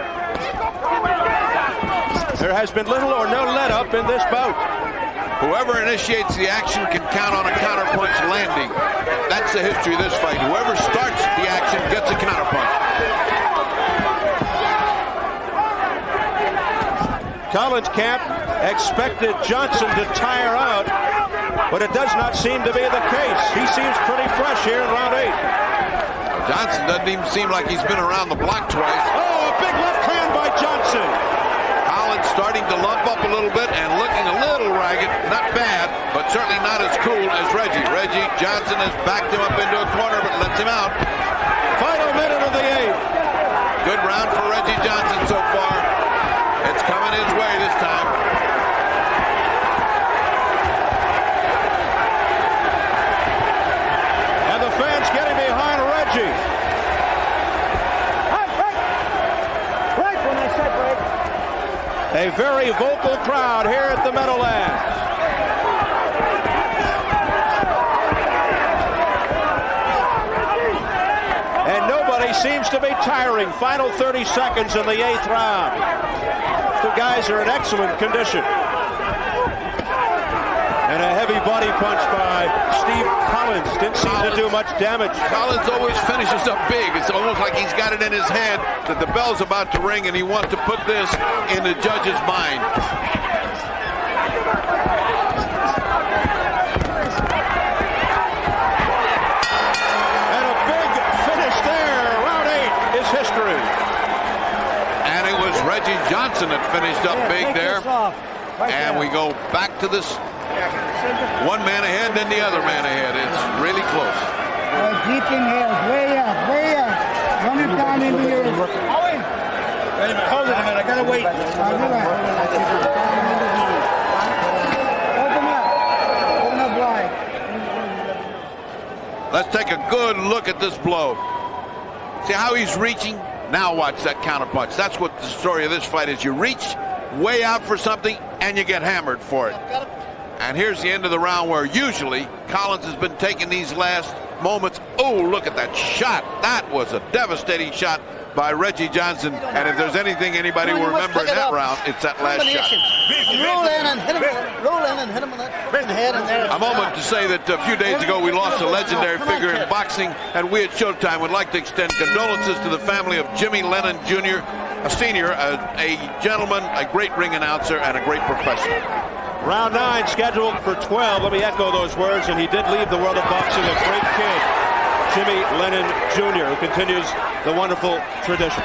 There has been little or no let-up in this bout. Whoever initiates the action can count on a counterpunch landing. That's the history of this fight. Whoever starts the action gets a counterpunch. Collins camp expected Johnson to tire out, but it does not seem to be the case. He seems pretty fresh here in round 8. Johnson doesn't even seem like he's been around the block twice. Oh, a big left hand by Johnson. Collins starting to lump up a little bit and looking a little ragged. Not bad, but certainly not as cool as Reggie. Reggie Johnson has backed him up into a corner, but lets him out. Final minute of the 8th. Good round for Reggie Johnson so far. It's coming his way this time. And the fans getting behind Reggie. Break when I said break. A very vocal crowd here at the Meadowlands. And nobody seems to be tiring. Final 30 seconds in the 8th round. The guys are in excellent condition. And a heavy body punch by Steve Collins. Didn't seem to do much damage. Collins always finishes up big. It's almost like he's got it in his head that the bell's about to ring and he wants to put this in the judge's mind. And a big finish there. Round 8 is history. And it was Reggie Johnson that finished up big there. And we go back to this one man ahead, then the other man ahead. It's really close. Deep inhales, way up, way up. Run it down into your... Hold it a minute, I gotta wait. Open up wide. Let's take a good look at this blow. See how he's reaching? Now watch that counterpunch. That's what the story of this fight is. You reach way out for something, and you get hammered for it. And here's the end of the round where usually Collins has been taking these last moments. Oh, look at that shot. That was a devastating shot by Reggie Johnson. And if there's anything anybody will remember in that round, it's that last shot. Roll in and hit him. Roll in and hit him on that head and there. A moment to say that a few days ago we lost a legendary figure in boxing, and we at Showtime would like to extend condolences to the family of Jimmy Lennon Jr., a senior, a gentleman, a great ring announcer, and a great professional. Round 9 scheduled for 12. Let me echo those words, and he did leave the world of boxing a great kid, Jimmy Lennon Jr., who continues the wonderful tradition.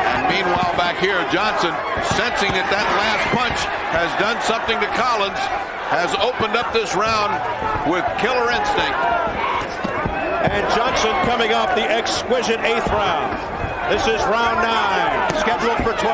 And meanwhile, back here, Johnson, sensing that that last punch has done something to Collins, has opened up this round with killer instinct. And Johnson coming off the exquisite 8th round. This is round 9, scheduled for 12.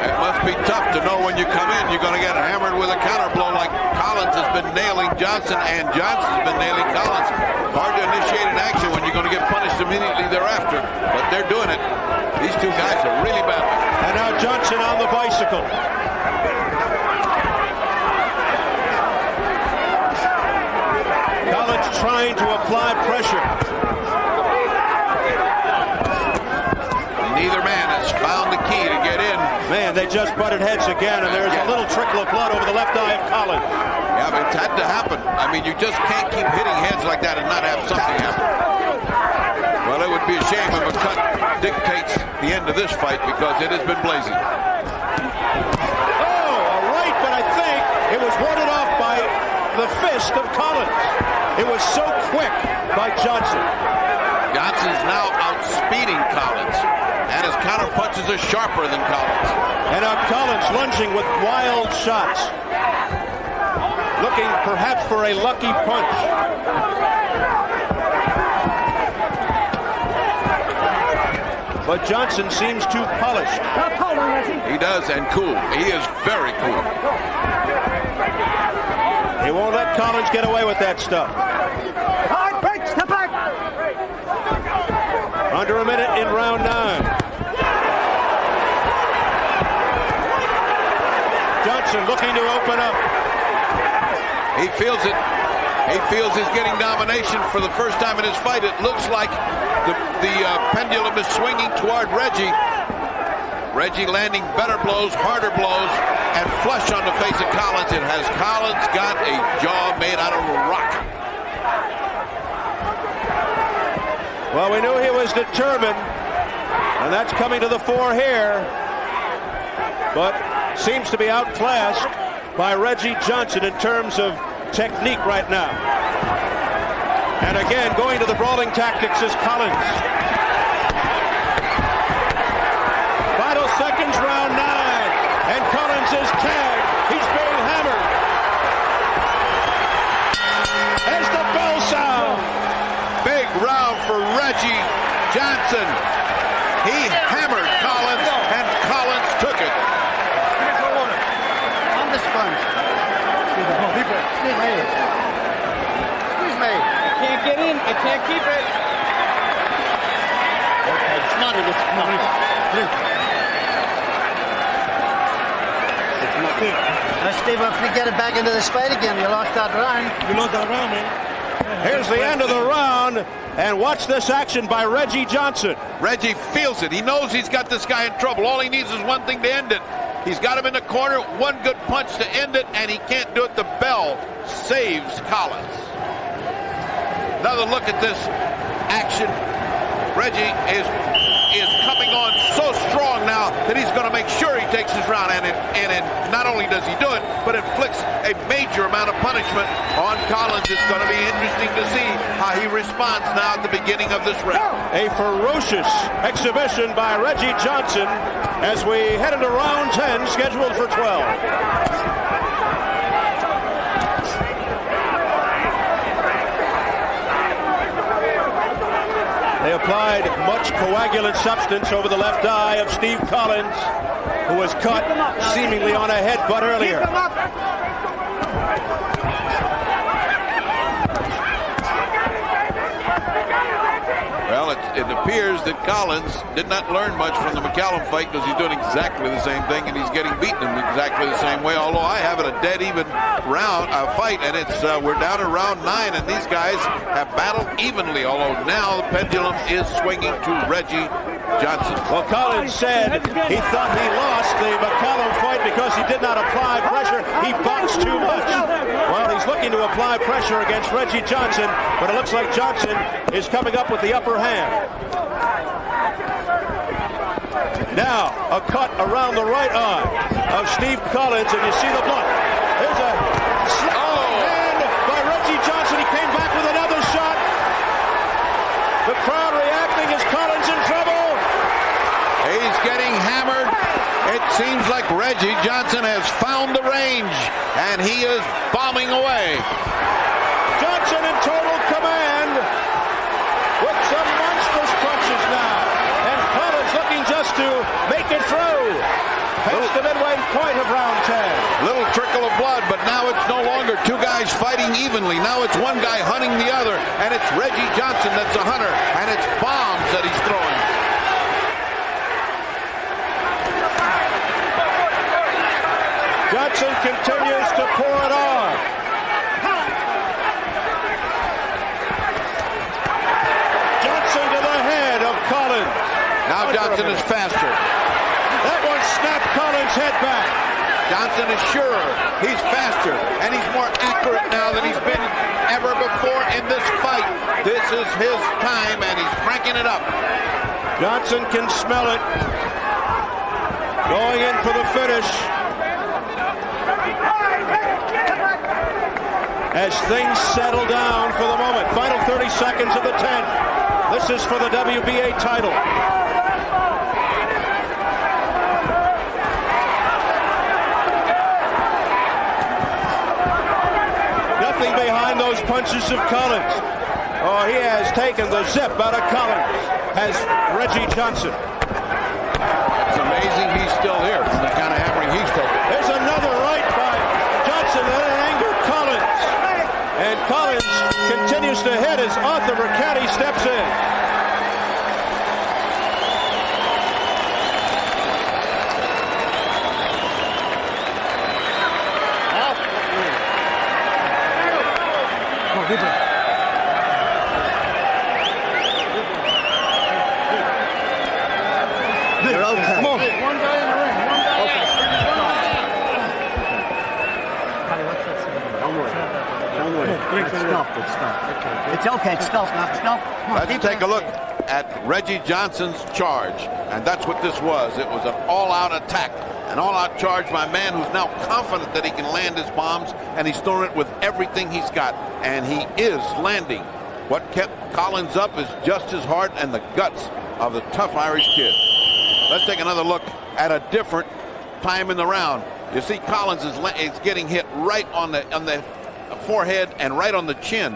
It must be tough to know when you come in you're going to get hammered with a counter blow like Collins has been nailing Johnson and Johnson's been nailing Collins. Hard to initiate an action when you're going to get punished immediately thereafter, but they're doing it. These two guys are really bad. And now Johnson on the bicycle. Collins trying to apply pressure. Neither man has found the key to get in. Man, they just butted heads again, and there's a little trickle of blood over the left eye of Collins. Yeah, but it's had to happen. I mean, you just can't keep hitting heads like that and not have something happen. Well, it would be a shame if a cut dictates the end of this fight because it has been blazing. Oh, a right, but I think it was warded off by the fist of Collins. It was so quick by Johnson. Johnson's now outspeeding Collins, and his counter punches are sharper than Collins. And now Collins lunging with wild shots, looking perhaps for a lucky punch. But Johnson seems too polished. He does, and cool. He is very cool. He won't let Collins get away with that stuff. Step back. Under a minute in round 9. Johnson looking to open up. He feels it. He feels he's getting domination for the first time in his fight. It looks like the pendulum is swinging toward Reggie. Reggie landing better blows, harder blows, and flush on the face of Collins. It has Collins got a jaw made out of a rock. Well, we knew he was determined, and that's coming to the fore here. But seems to be outclassed by Reggie Johnson in terms of technique right now. And again, going to the brawling tactics is Collins. Final seconds, round 9, and Collins is tagged. He's being hammered. As the bell sound. Big round for Reggie Johnson. He hammered Collins, and Collins took it. On the sponge. Excuse me. Excuse me. I can't get in. I can't keep it. Okay, it's not it. It's not it. Steve, if we get it back into this fight again, you lost that round. You lost that round, man. Here's the end of the round, and watch this action by Reggie Johnson. Reggie feels it. He knows he's got this guy in trouble. All he needs is one thing to end it. He's got him in the corner, one good punch to end it, and he can't do it. The bell saves Collins. Another look at this action. Reggie is coming on so strong now that he's going to make sure he takes his round, and not only does he do it, but inflicts a major amount of punishment on Collins. It's going to be interesting to see how he responds now at the beginning of this round. A ferocious exhibition by Reggie Johnson as we head into round 10, scheduled for 12. They applied much coagulant substance over the left eye of Steve Collins, who was cut seemingly on a headbutt earlier. Well, it appears that Collins did not learn much from the McCallum fight because he's doing exactly the same thing and he's getting beaten in exactly the same way. Although I have it a dead even fight, and it's we're down to round 9, and these guys have battled evenly. Although now the pendulum is swinging to Reggie Johnson. Well, Collins said he thought he lost the McCallum fight because he did not apply pressure. He boxed too much. Well, he's looking to apply pressure against Reggie Johnson, but it looks like Johnson is coming up with the upper hand. Now, a cut around the right eye of Steve Collins, and you see the blood. There's a hand by Reggie Johnson. He came back with another shot. The crowd reacting. Is Collins in trouble? He's getting hammered. It seems like Reggie Johnson has found the range, and he is bombing away. Johnson in total command with some monstrous punches now. And Collins looking just to make it through. Past the midway point of round 10. Little trickle of blood, but now it's no longer two guys fighting evenly. Now it's one guy hunting the other, and it's Reggie Johnson that's a hunter, and it's bombs that he's throwing. Johnson continues to pour it on. Johnson to the head of Collins. Now Johnson is faster. That one snapped Collins' head back. Johnson is surer. He's faster, and he's more accurate now than he's been ever before in this fight. This is his time, and he's cranking it up. Johnson can smell it. Going in for the finish. As things settle down for the moment. Final 30 seconds of the 10th. This is for the WBA title. Nothing behind those punches of Collins. Oh, he has taken the zip out of Collins. Has Reggie Johnson. It's amazing he's still here from the kind of hammering he's taken. There's another right by Johnson that angered Collins. And Collins continues to hit as Arthur Mercati steps in. You're okay. Come on. One guy in the ring. One guy. Okay. Don't worry. Don't worry. It's okay. Stop. Let's take a look at Reggie Johnson's charge. And that's what this was. It was an all-out attack. An all-out charge by a man who's now confident that he can land his bombs, and he's throwing it with everything he's got. And he is landing. What kept Collins up is just his heart and the guts of the tough Irish kid. Let's take another look at a different time in the round. You see Collins is getting hit right on the forehead and right on the chin.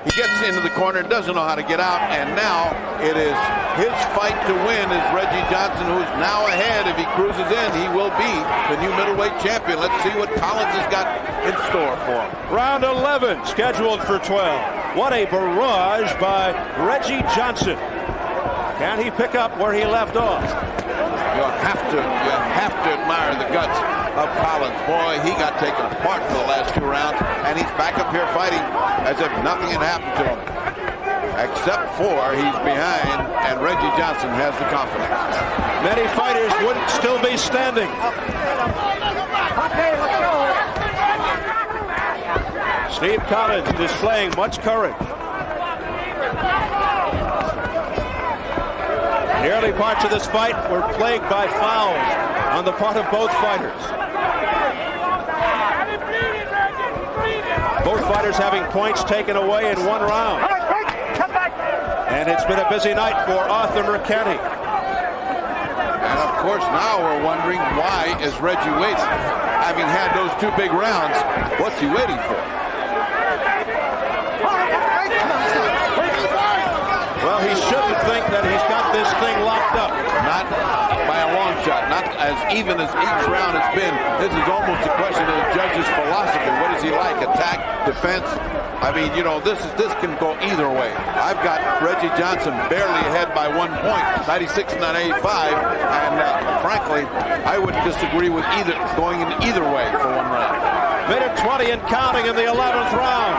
He gets into the corner, doesn't know how to get out, and now it is his fight to win is Reggie Johnson, who's now ahead. If he cruises in, he will be the new middleweight champion. Let's see what Collins has got in store for him. Round 11 scheduled for 12. What a barrage by Reggie Johnson. Can he pick up where he left off? You have to admire the guts of Collins. Boy, he got taken apart for the last 2 rounds, and he's back up here fighting as if nothing had happened to him. Except for he's behind, and Reggie Johnson has the confidence. Many fighters wouldn't still be standing. Steve Collins displaying much courage. The early parts of this fight were plagued by fouls on the part of both fighters. Both fighters having points taken away in one round. And it's been a busy night for Arthur Mercati. And of course now we're wondering, why is Reggie waiting? Having had those 2 big rounds, what's he waiting for? Well, he shouldn't think that he's got this thing locked up. Not by a long shot. Not as even as each round has been. This is almost a question of the judge's philosophy. What is does he like? Attack, defense? I mean, you know, this can go either way. I've got Reggie Johnson barely ahead by 1 point, 96-85, and frankly, I wouldn't disagree with going in either way for 1 round. Minute 20 and counting in the 11th round.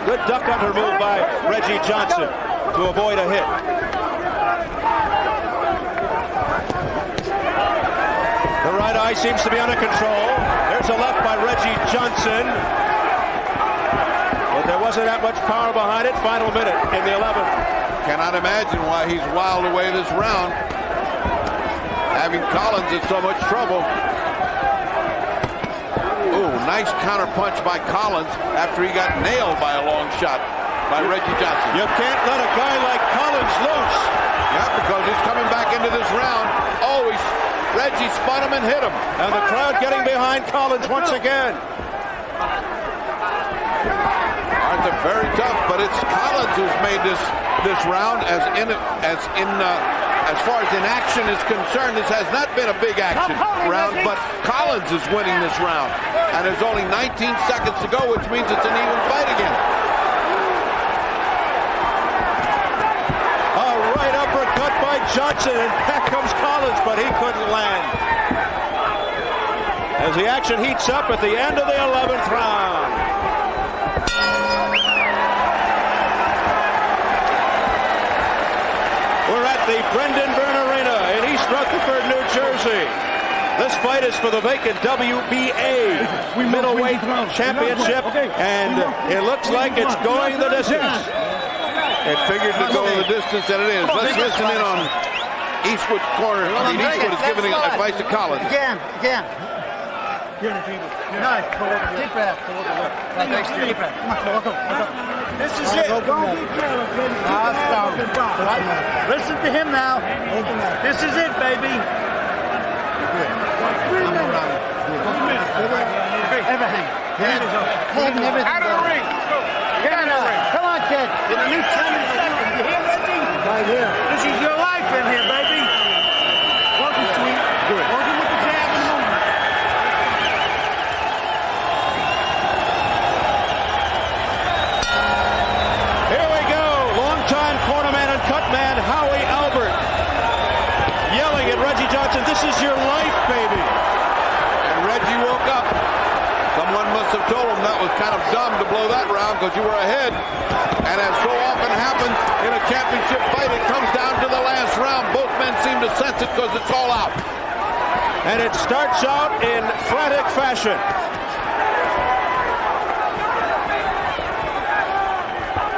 Good duck under move by Reggie Johnson to avoid a hit. The right eye seems to be under control. There's a left by Reggie Johnson. But there wasn't that much power behind it. Final minute in the 11th. Cannot imagine why he's wiled away this round. Having Collins in so much trouble. Ooh, nice counter punch by Collins after he got nailed by a long shot by Reggie Johnson. You can't let a guy like Collins loose. Yeah, because he's coming back into this round. Oh, Reggie spun him and hit him. And the crowd getting behind Collins once again. It's very tough, but it's Collins who's made this round as far as in action is concerned. This has not been a big action round, but Collins is winning this round. And there's only 19 seconds to go, which means it's an even fight again. A right uppercut by Johnson, and back comes Collins, but he couldn't land. As the action heats up at the end of the 11th round. We're at the Brendan Byrne Arena in East Rutherford, New Jersey. This fight is for the vacant WBA middleweight championship, and it looks like it's going the distance. It figured to go the distance that it is. Let's listen in on Eastwood's corner. I mean, Eastwood is giving advice to Collins. Again. Nice. Deep breath. Deep breath. Come on. This is it. Don't be careless, baby. Listen to him now. This is it, baby. Everything. Out of the ring. Get out of the ring. Come on, kid. Get a new champion. You hear, Reggie? Right here. This is your life in here, baby. Welcome, sweet. Good. Welcome with the jab in the moment. Here we go. Longtime cornerman and cutman Howie Albert yelling at Reggie Johnson, "This is your life, baby." And Reggie woke up. Someone must have told him that was kind of dumb to blow that round because you were ahead. And as so often happens in a championship fight, it comes down to the last round. Both men seem to sense it because it's all out. And it starts out in frantic fashion.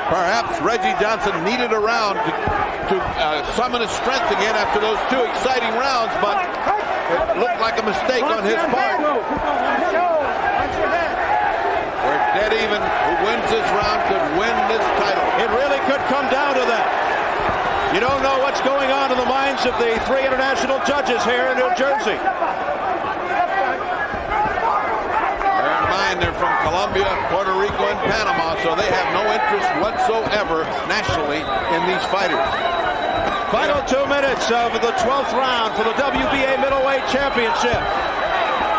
Perhaps Reggie Johnson needed a round to summon his strength again after those two exciting rounds, but it looked like a mistake on his part. We're dead even. Who wins this round could win this title. It really could come down to that. You don't know what's going on in the minds of the three international judges here in New Jersey. Bear in mind, they're from Colombia, Puerto Rico, and Panama, so they have no interest whatsoever nationally in these fighters. Final 2 minutes of the 12th round for the WBA middleweight championship.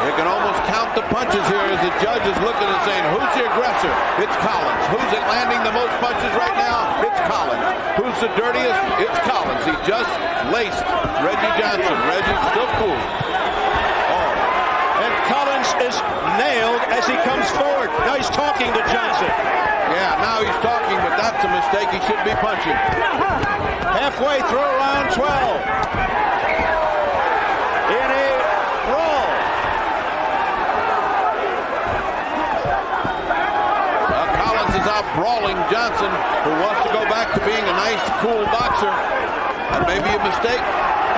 You can almost count the punches here as the judge is looking and saying, who's the aggressor? It's Collins. Who's it landing the most punches right now? It's Collins. Who's the dirtiest? It's Collins. He just laced Reggie Johnson. Reggie's still cool. And Collins is nailed as he comes forward. Now he's talking to Johnson. Yeah, now he's talking, but that's a mistake. He should be punching. Halfway through round 12. In a brawl. Collins is out brawling Johnson, who wants to go back to being a nice, cool boxer. That may be a mistake.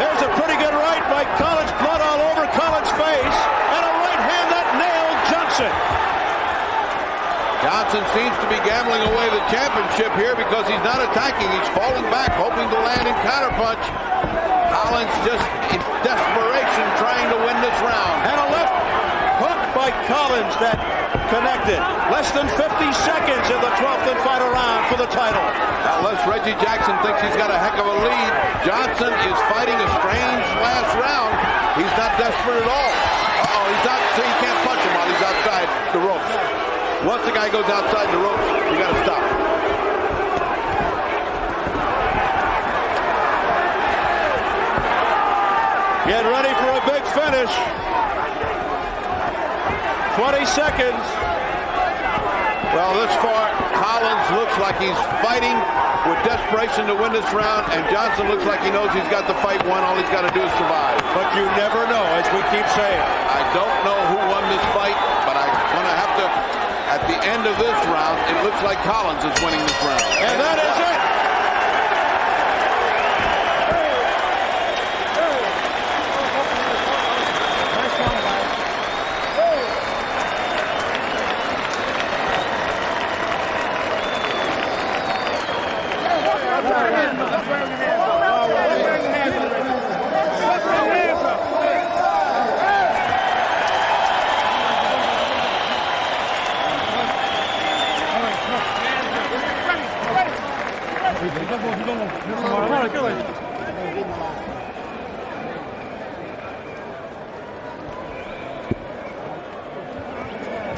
There's a pretty good right by Collins. Blood all over Collins' face. And a right hand that nailed Johnson. Johnson seems to be gambling away the championship here because he's not attacking. He's falling back, hoping to land in counterpunch. Collins just in desperation trying to win this round. And a left hook by Collins that connected. Less than 50 seconds in the 12th and final round for the title. Unless Reggie Jackson thinks he's got a heck of a lead, Johnson is fighting a strange last round. He's not desperate at all. Uh-oh, he's out. So you can't punch him while he's outside the ropes. Once the guy goes outside the ropes, you got to stop. Get ready for a big finish. 20 seconds. Well, this far, Collins looks like he's fighting with desperation to win this round, and Johnson looks like he knows he's got the fight won. All he's got to do is survive. But you never know, as we keep saying. I don't know who won this fight, but I'm going to have to, at the end of this round, it looks like Collins is winning this round. And that is it.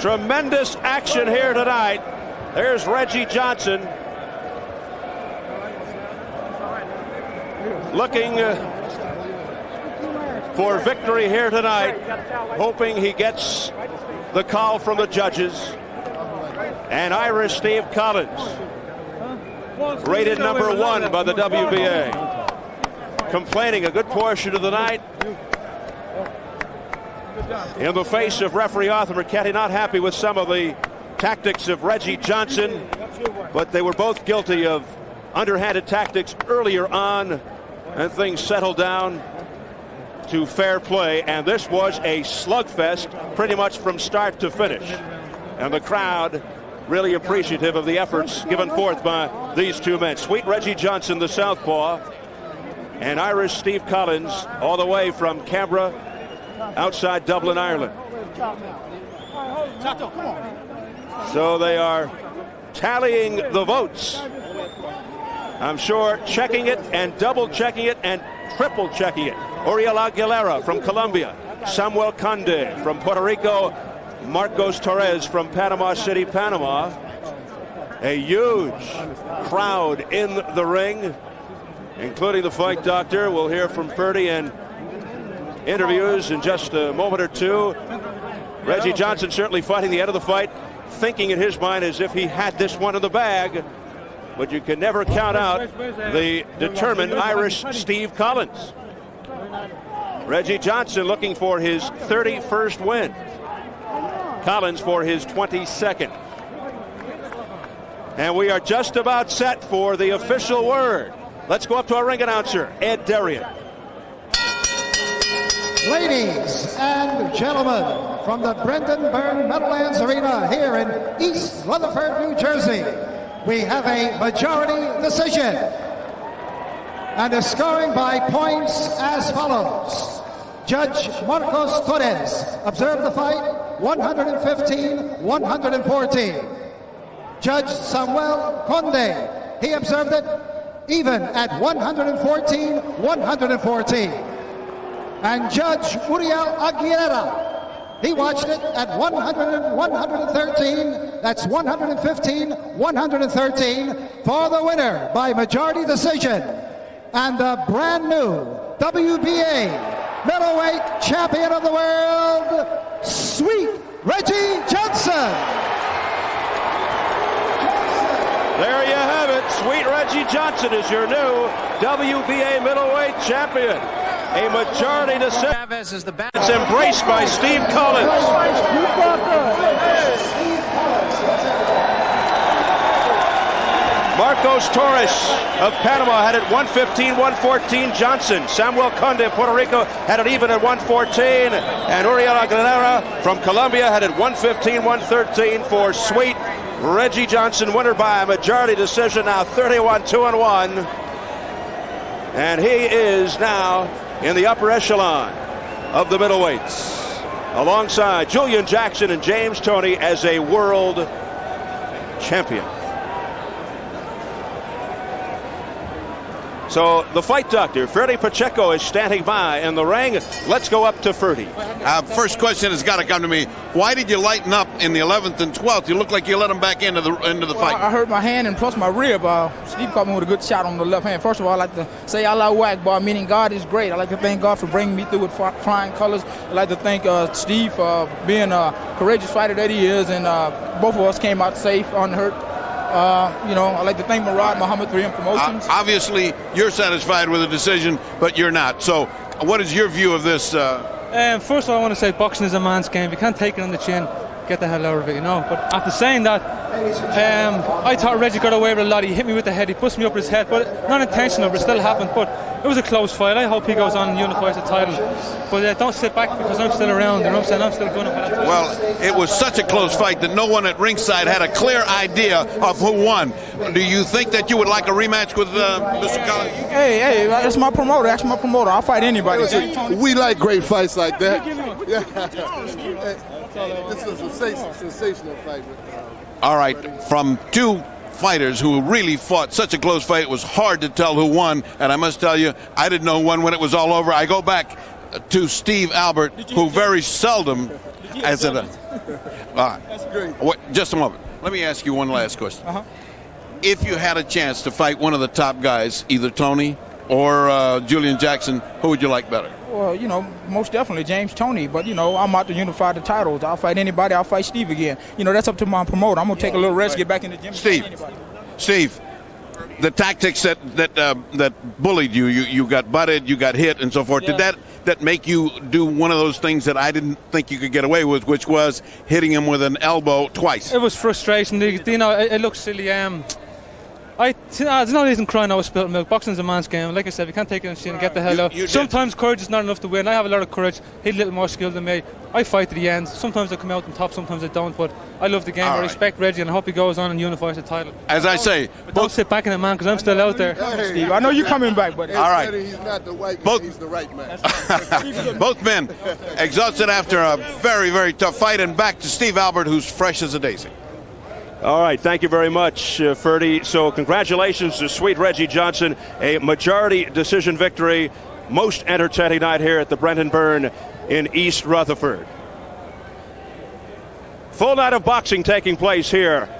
Tremendous action here tonight. There's Reggie Johnson looking for victory here tonight, hoping he gets the call from the judges. And Irish Steve Collins, rated number 1 by the WBA, complaining a good portion of the night in the face of referee Arthur McKetty, not happy with some of the tactics of Reggie Johnson, but they were both guilty of underhanded tactics earlier on, and things settled down to fair play, and this was a slugfest pretty much from start to finish, and the crowd really appreciative of the efforts given forth by these two men. Sweet Reggie Johnson, the southpaw, and Irish Steve Collins, all the way from Canberra, outside Dublin, Ireland. So they are tallying the votes. I'm sure checking it and double checking it and triple checking it. Uriel Aguilera from Colombia, Samuel Conde from Puerto Rico, Marcos Torres from Panama City, Panama. A huge crowd in the ring, including the fight doctor. We'll hear from Ferdy and interviews in just a moment or two. Reggie Johnson certainly fighting the end of the fight, thinking in his mind as if he had this one in the bag. But you can never count out the determined Irish Steve Collins. Reggie Johnson looking for his 31st win. Collins for his 22nd. And we are just about set for the official word. Let's go up to our ring announcer, Ed Darien. Ladies and gentlemen, from the Brendan Byrne Meadowlands Arena here in East Rutherford, New Jersey, we have a majority decision. And the scoring by points as follows. Judge Marcos Torres observed the fight 115-114. Judge Samuel Conde, he observed it even at 114-114. And Judge Uriel Aguilera, he watched it at 113, that's 115-113 for the winner by majority decision. And the brand new WBA middleweight champion of the world, Sweet Reggie Johnson. There you have it. Sweet Reggie Johnson is your new WBA middleweight champion. A majority decision. It's embraced by Steve Collins. Marcos Torres of Panama had it 115-114. Johnson. Samuel Conde of Puerto Rico had it even at 114. And Uriel Aguilera from Colombia had it 115-113 for Sweet Reggie Johnson. Winner by a majority decision, now 31-2-1. And he is now in the upper echelon of the middleweights, alongside Julian Jackson and James Toney as a world champion. So the fight doctor, Ferdy Pacheco, is standing by in the ring. Let's go up to Ferdy. First question has got to come to me. Why did you lighten up in the 11th and 12th? You look like you let him back into the fight. I hurt my hand and plus my rib. Steve caught me with a good shot on the left hand. First of all, I'd like to say Allahu Akbar, meaning God is great. I'd like to thank God for bringing me through with flying colors. I'd like to thank Steve for being a courageous fighter that he is, and both of us came out safe, unhurt. I'd like to thank Murad Muhammad 3M Promotions. Obviously, you're satisfied with the decision, but you're not. So what is your view of this? First of all, I want to say boxing is a man's game. You can't take it on the chin. Get the hell out of it, But after saying that, I thought Reggie got away with a lot. He hit me with the head. He pushed me up his head, but not intentional, but it still happened. But it was a close fight. I hope he goes on and unifies the title. But don't sit back because I'm still around. You know what I'm saying? I'm still going to fight. Well, it was such a close fight that no one at ringside had a clear idea of who won. Do you think that you would like a rematch with Mr. Collins? Hey, that's my promoter. That's my promoter. I'll fight anybody. We like great fights like that. This was a sensational fight. All right, from two fighters who really fought such a close fight, it was hard to tell who won. And I must tell you, I didn't know who won when it was all over. I go back to Steve Albert, who very seldom has it. That's great. Just a moment. Let me ask you one last question. If you had a chance to fight one of the top guys, either Tony or Julian Jackson, who would you like better? Well, most definitely James Toney. But, I'm out to unify the titles. I'll fight anybody. I'll fight Steve again. That's up to my promoter. I'm going to take a little rest, get back in the gym. Steve, the tactics that bullied you, you got butted, you got hit, and so forth, did that make you do one of those things that I didn't think you could get away with, which was hitting him with an elbow twice? It was frustration. It looked silly. There's no reason crying over spilt milk. Boxing's a man's game. Like I said, we can't take it in the chin and get the hell out. Sometimes courage is not enough to win. I have a lot of courage. He's a little more skilled than me. I fight to the end. Sometimes I come out on top, sometimes I don't. But I love the game. I respect Reggie, and I hope he goes on and unifies the title. As I say, don't sit back in it, man, because I'm still out there. Steve, I know you're coming back, but all right. He's not the white man. He's the right man. Both men exhausted after a very, very tough fight, and back to Steve Albert, who's fresh as a daisy. All right, thank you very much, Ferdy. So congratulations to sweet Reggie Johnson, a majority decision victory. Most entertaining night here at the Brenton Byrne in East Rutherford. Full night of boxing taking place here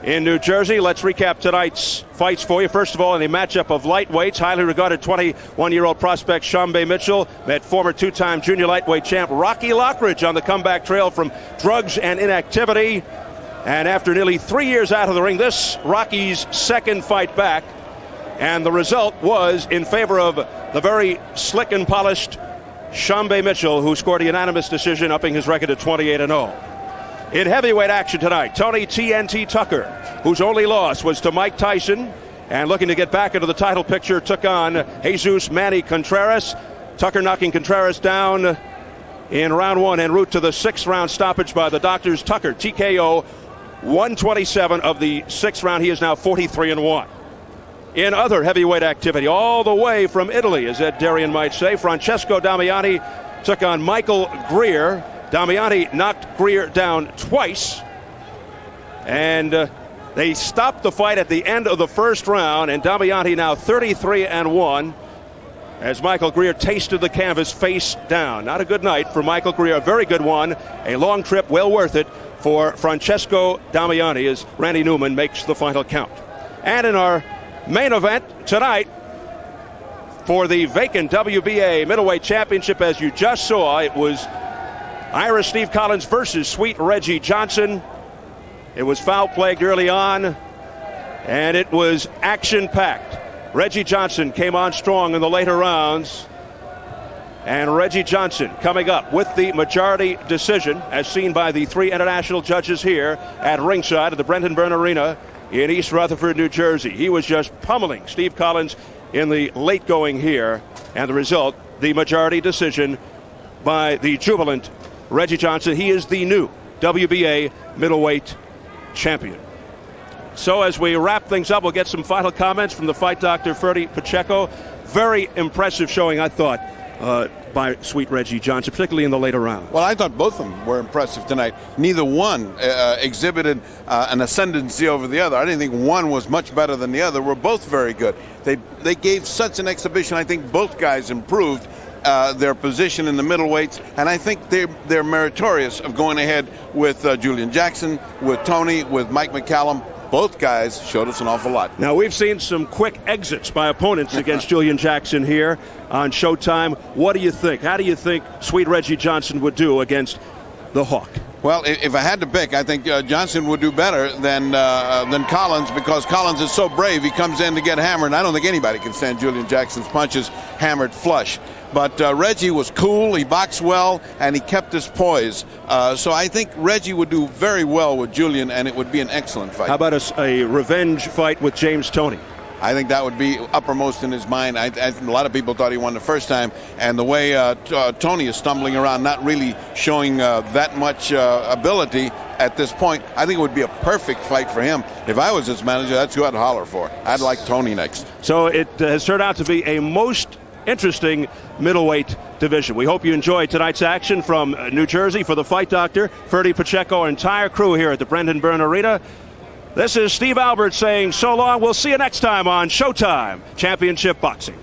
in New Jersey. Let's recap tonight's fights for you. First of all, in the matchup of lightweights, highly regarded 21-year-old prospect Shambe Mitchell met former two-time junior lightweight champ Rocky Lockridge on the comeback trail from drugs and inactivity. And after nearly 3 years out of the ring, this Rocky's second fight back. And the result was in favor of the very slick and polished Shambe Mitchell, who scored a unanimous decision, upping his record to 28-0. In heavyweight action tonight, Tony TNT Tucker, whose only loss was to Mike Tyson, and looking to get back into the title picture, took on Jesus Manny Contreras. Tucker knocking Contreras down in round one en route to the sixth round stoppage by the doctors. Tucker, TKO, 127 of the sixth round. He is now 43-1. In other heavyweight activity, all the way from Italy, as Ed Darian might say, Francesco Damiani took on Michael Greer. Damiani knocked Greer down twice, and they stopped the fight at the end of the first round, and Damiani now 33-1 as Michael Greer tasted the canvas face down. Not a good night for Michael Greer, a very good one, a long trip, well worth it for Francesco Damiani as Randy Newman makes the final count. And in our main event tonight, for the vacant WBA middleweight championship, as you just saw, it was Irish Steve Collins versus sweet Reggie Johnson. It was foul-plagued early on, and it was action-packed. Reggie Johnson came on strong in the later rounds, and Reggie Johnson coming up with the majority decision, as seen by the three international judges here at ringside at the Brenton Byrne Arena in East Rutherford, New Jersey. He was just pummeling Steve Collins in the late going here, and the result, the majority decision by the jubilant Reggie Johnson. He is the new WBA middleweight champion. So as we wrap things up, we'll get some final comments from the fight doctor, Ferdy Pacheco. Very impressive showing, I thought. by Sweet Reggie Johnson, particularly in the later rounds? Well, I thought both of them were impressive tonight. Neither one exhibited an ascendancy over the other. I didn't think one was much better than the other. We're both very good. They gave such an exhibition. I think both guys improved their position in the middleweights, and I think they're meritorious of going ahead with Julian Jackson, with Tony, with Mike McCallum. Both guys showed us an awful lot. Now, we've seen some quick exits by opponents against Julian Jackson here on Showtime. What do you think? How do you think Sweet Reggie Johnson would do against the Hawk? Well, if I had to pick, I think Johnson would do better than Collins, because Collins is so brave. He comes in to get hammered, and I don't think anybody can stand Julian Jackson's punches hammered flush. But Reggie was cool, he boxed well, and he kept his poise. So I think Reggie would do very well with Julian, and it would be an excellent fight. How about a revenge fight with James Toney? I think that would be uppermost in his mind. A lot of people thought he won the first time, and the way Tony is stumbling around, not really showing that much ability at this point, I think it would be a perfect fight for him. If I was his manager, that's who I'd holler for. I'd like Tony next. So it has turned out to be a most interesting middleweight division. We hope you enjoyed tonight's action from New Jersey. For the Fight Doctor, Ferdy Pacheco, our entire crew here at the Brendan Byrne Arena, this is Steve Albert saying so long. We'll see you next time on Showtime Championship Boxing.